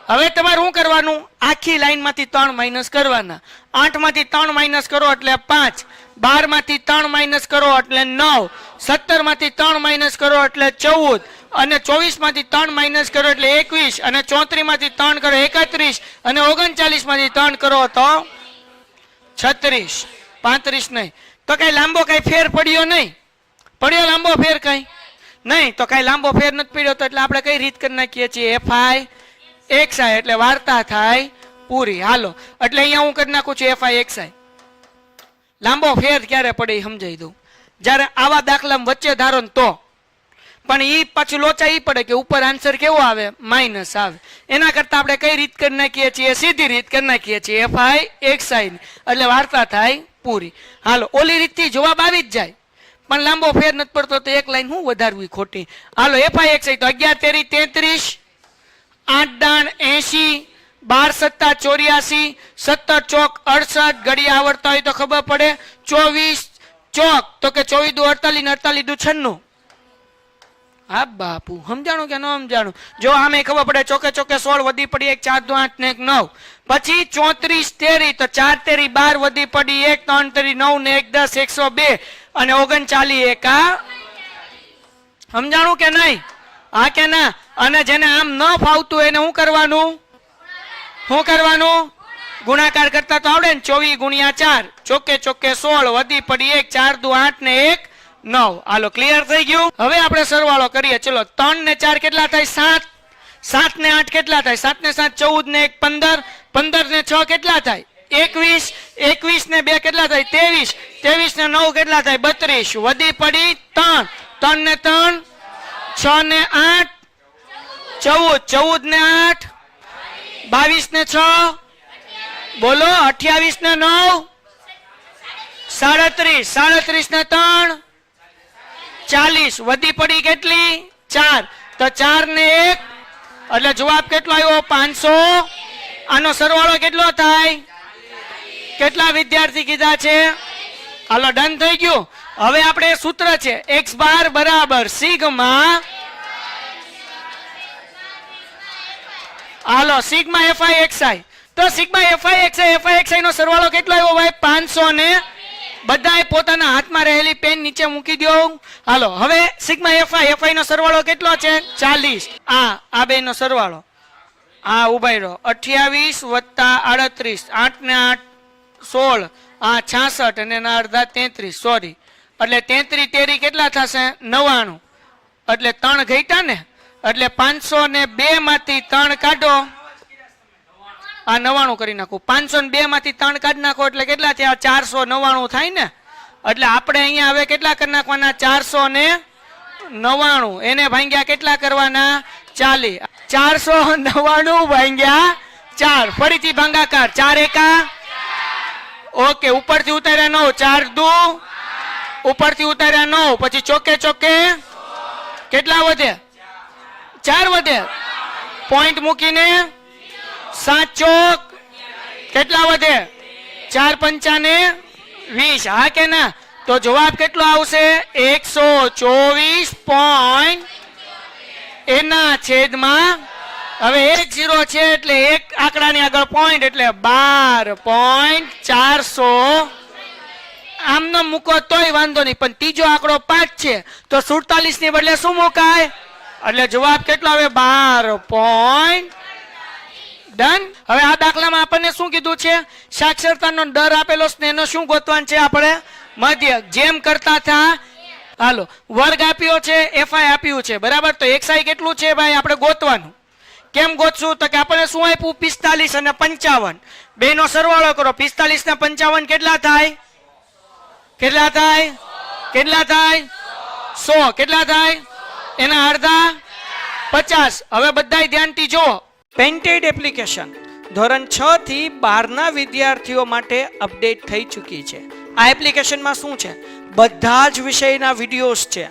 હવે તમારે શું કરવાનું? આખી લાઈન માંથી 3 માઇનસ કરવાના. 8 માંથી 3 માઇનસ કરો એટલે 5, 12 માંથી 3 માઇનસ કરો એટલે 9, 17 માંથી 3 માઇનસ કરો એટલે 14, અને 24 માંથી 3 માઇનસ કરો એટલે 21, અને 34 માંથી 3 કરો 31, અને 39 માંથી 3 કરો તો 36. 35 નહીં. તો કઈ લાંબો કઈ ફેર પડ્યો નહીં? પડ્યો લાંબો ફેર કઈ નહીં? તો કઈ લાંબો ફેર નથી પડ્યો, તો એટલે આપણે કઈ રીત કરી નાખીએ છીએ? એફઆઈ એક્સઆઈ એટલે વાર્તા થાય પૂરી. હાલો એટલે અહીંયા હું કરી નાખું છું એફઆઈ એક્સઆઈ. લાંબો ફેર ક્યારે પડે એ સમજાઈ દઉં. જ્યારે આવા દાખલા વચ્ચે ધારો ને તો, પણ ઈ પાછું લોચા ઈ પડે કે ઉપર આન્સર કેવો આવે? માઇનસ આવે. એના કરતા આપણે કઈ રીત કરી નાખીએ છીએ? સીધી રીત કરી નાખીએ છીએ એફઆઈ એક્સઆઈ, એટલે વાર્તા થાય પૂરી. હાલો ઓલી રીતથી જવાબ આવી જ જાય, પણ લાંબો ફેર નથી પડતો તો એક લાઈન હું વધારવી ખોટી? હાલો એફઆઈ એક્સઆઈ તો 11 તેરી 33, 8 દાણ 80, 12 સત્તા 84, 17 ચોક 68. ઘડી આવડતા હોય તો ખબર પડે. 24 ચોક તો કે 24 દુ 48 ને 48 દુ 96. હા બાપુ સમજાણું કે ન સમજાણું? જો આમે ખબર પડે. ચોકે ચોકે 16 વધી પડી 1, 4 દુ 8 ને 1 9. પછી 34 તેરી તો 4 તેરી 12 વધી પડી 1, 3 તેરી 9 ને 1 10, 102, અને 39 એકા. સમજાણું કે નહીં? હા કે ના? અને જેને આમ ન ફાવતું એને શું કરવાનું? શું કરવાનું? ગુણાકાર કરતા તો આવડે ને. 24 ગુણ્યા 4, ચોકે ચોકે 16 વધી પડી 1, 4 દુ 8 ને 1 9. હાલો ક્લિયર થઈ ગયું? હવે આપણે સરવાળો કરીએ. ચલો 3 ને 4 કેટલા થાય? 7. 7 ને 8 કેટલા થાય? 7 ને 7 14 ને 1 15. 15 ને 6 કેટલા થાય? 21. 21 ને 2 કેટલા થાય? 23. 23 ને 9 કેટલા થાય? 32. વધી પડી 3. 3 ને 3 6 ને 8 14. 14 ને 8 22 ને 6 બોલો 28 ને 9 37. 37 ને 3 40. વધી પડી કેટલી? 4. તો 4 ને 1 એટલે જવાબ કેટલો આવ્યો? 500. આનો સરવાળો કેટલો થાય? કેટલા વિદ્યાર્થી કીધા છે? હાલો ડન થઈ ગયું. હવે આપણે સૂત્ર છે x બાર બરાબર સિગ્મા. હાલો સિગ્મા એફઆઈ એક્સઆઈ. તો સિગ્મા એફઆઈ એક્સઆઈ નો સરવાળો કેટલો આવ્યો ભાઈ? 500 ને બધાએ પોતાના હાથમાં રહેલી પેન નીચે મૂકી દો. હાલો હવે સિગ્મા એફઆઈ નો સરવાળો કેટલો છે? 40. આ બે નો સરવાળો આ ઉભાઈ રહો 28 વત્તા 38, 8 ને 8 16, 66 અને એના અડધા 33. સોરી એટલે 33 તેરી કેટલા થશે? 99. એટલે 3 ઘટ્યા ને, એટલે 502 માંથી 3 કાઢો. આ 99 કરી નાખો. 502 માંથી 3 કાઢી નાખો એટલે કેટલા થયા? 499 થાય ને. એટલે આપણે અહીંયા હવે કેટલા કરી નાખવાના? 499. એને ભાંગ્યા કેટલા કરવાના? 40. 499 ભાંગ્યા 4. ફરીથી ભાગાકાર. 4 એકા ઓકે. ઉપરથી ઉતાર્યા 9. 4 દુ ઉપરથી ઉતાર્યા 9. પછી ચોકે ચોકે કેટલા વધે? 4 વધે. પોઈન્ટ મૂકીને 7 ચોક કેટલા વધે? 4 પંચા ને 20. હા કે ના? તો જવાબ કેટલો આવશે? 124. એના છેદમાં હવે 1 0 છે એટલે એક આંકડાની આગળ પોઈન્ટ એટલે 12.400. આમનો મૂકો તોય વાંધો નહીં, પણ ત્રીજો આંકડો 5 છે તો 47 ની બદલે શું મુકાય? એટલે જવાબ કેટલો આવે? 12. ડન. હવે આ દાખલામાં આપણને શું કીધું છે? સાક્ષરતાનો દર આપેલો છે, એનો શું ગોતવાનું છે આપણે? મધ્ય. જેમ કરતા હતા હાલો વર્ગ આપ્યો છે એફઆઈ આપ્યું છે બરાબર. તો એક્સઆઈ કેટલું છે ભાઈ આપણે ગોતવાનું. કેમ ગોતશું તો કે આપણે શું આપ્યું 45 અને 55 બેનો સરવાળો કરો. 45 ને 55 કેટલા થાય? કેટલા થાય? કેટલા થાય? 100. કેટલા થાય? એના અડધા 50. હવે બધાય ધ્યાનથી જો. પેન્ટેડ એપ્લિકેશન ધોરણ 6 થી 12 ના વિદ્યાર્થીઓ માટે અપડેટ થઈ ચૂકી છે. આ એપ્લિકેશનમાં શું છે? બધા જ વિષયના વિડીયોઝ છે.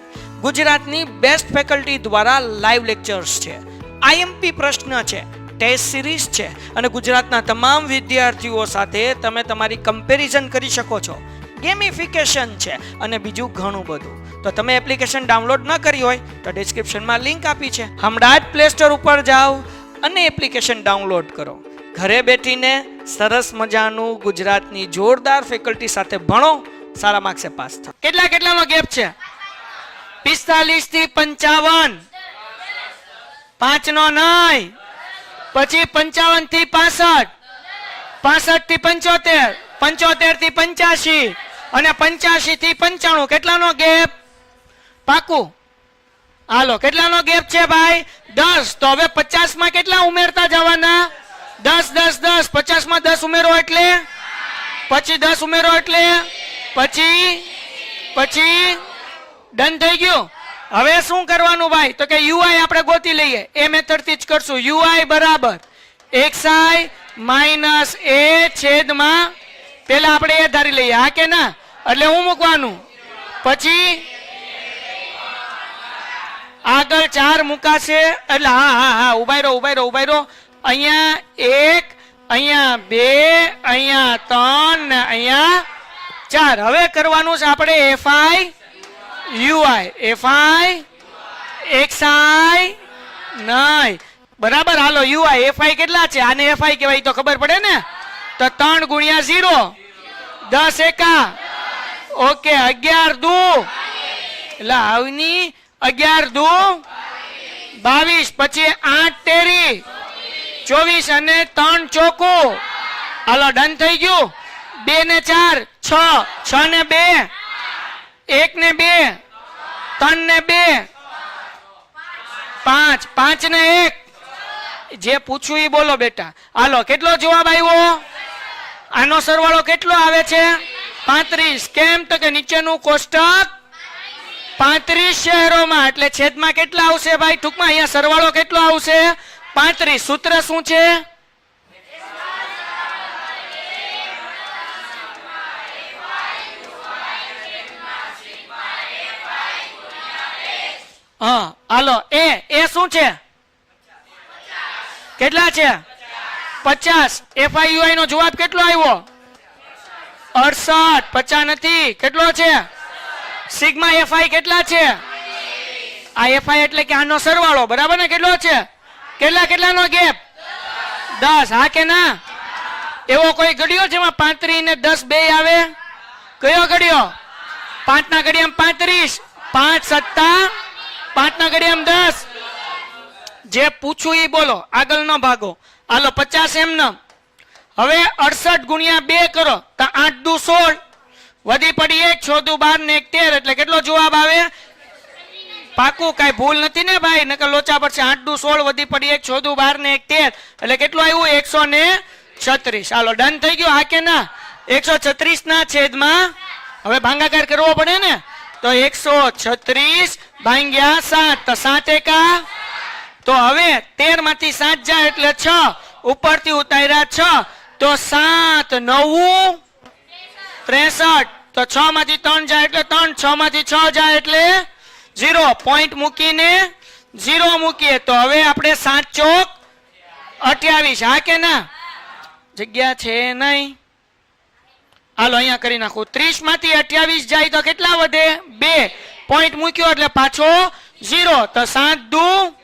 ગુજરાતની બેસ્ટ ફેકલ્ટી દ્વારા લાઈવ લેક્ચર્સ છે. આઈએમપી પ્રશ્ન છે, ટેસ્ટ સિરીઝ છે અને ગુજરાતના તમામ વિદ્યાર્થીઓ સાથે તમે તમારી કમ્પેરિઝન કરી શકો છો. ગેમિફિકેશન છે અને બીજું ઘણું બધું. તો તમે એપ્લિકેશન ડાઉનલોડ ન કરી હોય તો ડિસ્ક્રિપ્શનમાં લિંક આપી છે. હમણાં જ પ્લે સ્ટોર ઉપર જાઓ અને એપ્લિકેશન ડાઉનલોડ કરો. ઘરે બેઠીને સરસ મજાનું ગુજરાતની જોરદાર ફેકલ્ટી સાથે ભણો, સારા માર્ક્સે પાસ થાઓ. કેટલાનો ગેપ છે? 45 થી 55. 5 નો નહીં. પછી 55 થી 65. 65 થી 75. 75 થી 85 અને 85 થી 95. કેટલાનો ગેપ? પાકું. હાલો કેટલાનો ગેપ છે ભાઈ? 10. તો હવે 50 માં કેટલા ઉમેરતા જવાના? 10 10 10. 50 માં 10 ઉમેરો એટલે પછી 10 ઉમેરો એટલે પછી ડન થઈ ગયું. હવે શું કરવાનું ભાઈ તો કે યુઆઈ આપણે ગોતી લઈએ. એ મેથડ થી જ કરશું. યુઆઈ બરાબર xi માઈનસ a છેદમાં પેલા આપણે એ ધારી લઈએ. હા કે ના? એટલે હું મૂકવાનું પછી આગળ 4 મુકાશે. એટલે હા ઉભા રહો. અહીંયા 1, અહીંયા 2, અહીંયા 3 ને અહીંયા 4. હવે કરવાનું છે આપણે fi ui fi xi નહીં બરાબર. હાલો ui fi કેટલા છે? આને fi કહેવાય તો ખબર પડે ને. તો 3 ગુણ્યા 0 10 એકા. ઓકે 11 દુ એટલે આવની 11 દુ 22. પછી 8 તેરી 24 અને 3 ચોકું. હાલો ડન થઈ ગયું. 2 ને 4 6. 6 ને 2 1 ને 2 3 ને 2 5. 5 ને 1. જે પૂછ્યું એ બોલો બેટા. હાલો કેટલો જવાબ આવ્યો? આનો સરવાળો કેટલો આવે છે? 35. કેમ તો કે નીચેનું કોષ્ટક 35 શહેરોમાં એટલે છેદમાં કેટલા આવશે ભાઈ? ટૂંકમાં અહીંયા સરવાળો કેટલો આવશે? 35. સૂત્ર શું છે? હા હાલો એ શું છે? કેટલા છે? 50. FIUI નો જવાબ કેટલો આવ્યો? 68. 50 નથી. કેટલો છે? સિગ્મા FI કેટલા છે? આ FI એટલે કે આનો સરવાળો બરાબર ને. કેટલો છે? કેટલાનો ગેપ? 10. હા કે ના? એવો કોઈ ઘડિયો જેમાં 35 ને 10 બે આવે? કયો ઘડિયો? 5 ના ઘડિયામાં 35. 5 સત્તા 5 ના ઘડિયામાં 10. જે પૂછું એ બોલો, આગળ ન ભાગો. હાલો 50 એમનેમ. હવે 68 ગુણ્યા 2 કરો તો 8 દુ 16. વધી પડી 1, 6 દુ 12 ને 1 13. એટલે કેટલો જવાબ આવે? પાકું કઈ ભૂલ નથી ને ભાઈ? નકર લોચા પડશે. 8 દુ 16 વધી પડી 1, 6 દુ 12 ને 1 13. એટલે કેટલું આવ્યું? 136. હાલો ડન થઈ ગયું. હા કે ના? 136 ના છેદમાં હવે ભાગાકાર કરવો પડે ને. તો 136 ભાગ્યા 7 તો 7 એકા. તો હવે 13 માંથી 7 જાય એટલે 6. ઉપરથી ઉતાર્યા 6 તો 7 9 63. તો 6 માંથી 3 જાય એટલે 3. 6 માંથી 6 જાય એટલે 0. પોઈન્ટ મૂકીને 0 મૂકીએ તો હવે આપણે 7 ચોક 28. હા કે ના? જગ્યા છે નહીં. હાલો અહીંયા કરી નાખો. 30 માંથી 28 જાય તો કેટલા વધે? 2. પોઈન્ટ મૂક્યો એટલે પાછો 0. તો 7 દુ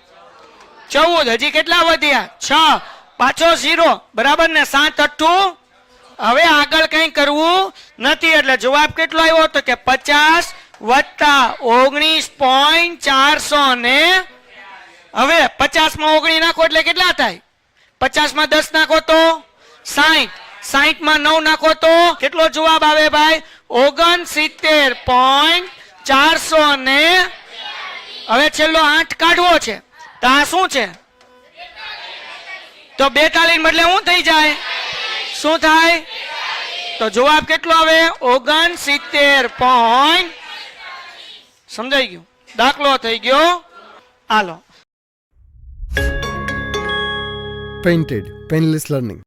14. હજી કેટલા વધ્યા? 6. પાછો 0 બરાબર ને. 7 8. હવે આગળ કઈ કરવું નથી. એટલે જવાબ કેટલો આવ્યો તો કે 50 વત્તા 19.400 ને હવે 50 માં 19 નાખો એટલે કેટલા થાય? 50 માં 10 નાખો તો 60. 60 માં 9 નાખો તો કેટલો જવાબ આવે ભાઈ? 69.4 400 ને હવે છેલ્લો 8 કાઢવો છે તો આ શું છે તો 42 બદલે શું થઈ જાય શું થાય તો જવાબ કેટલો આવે 69 point સમજાઈ ગયું દાખલો થઈ ગયો હાલો Painted. Painless learning.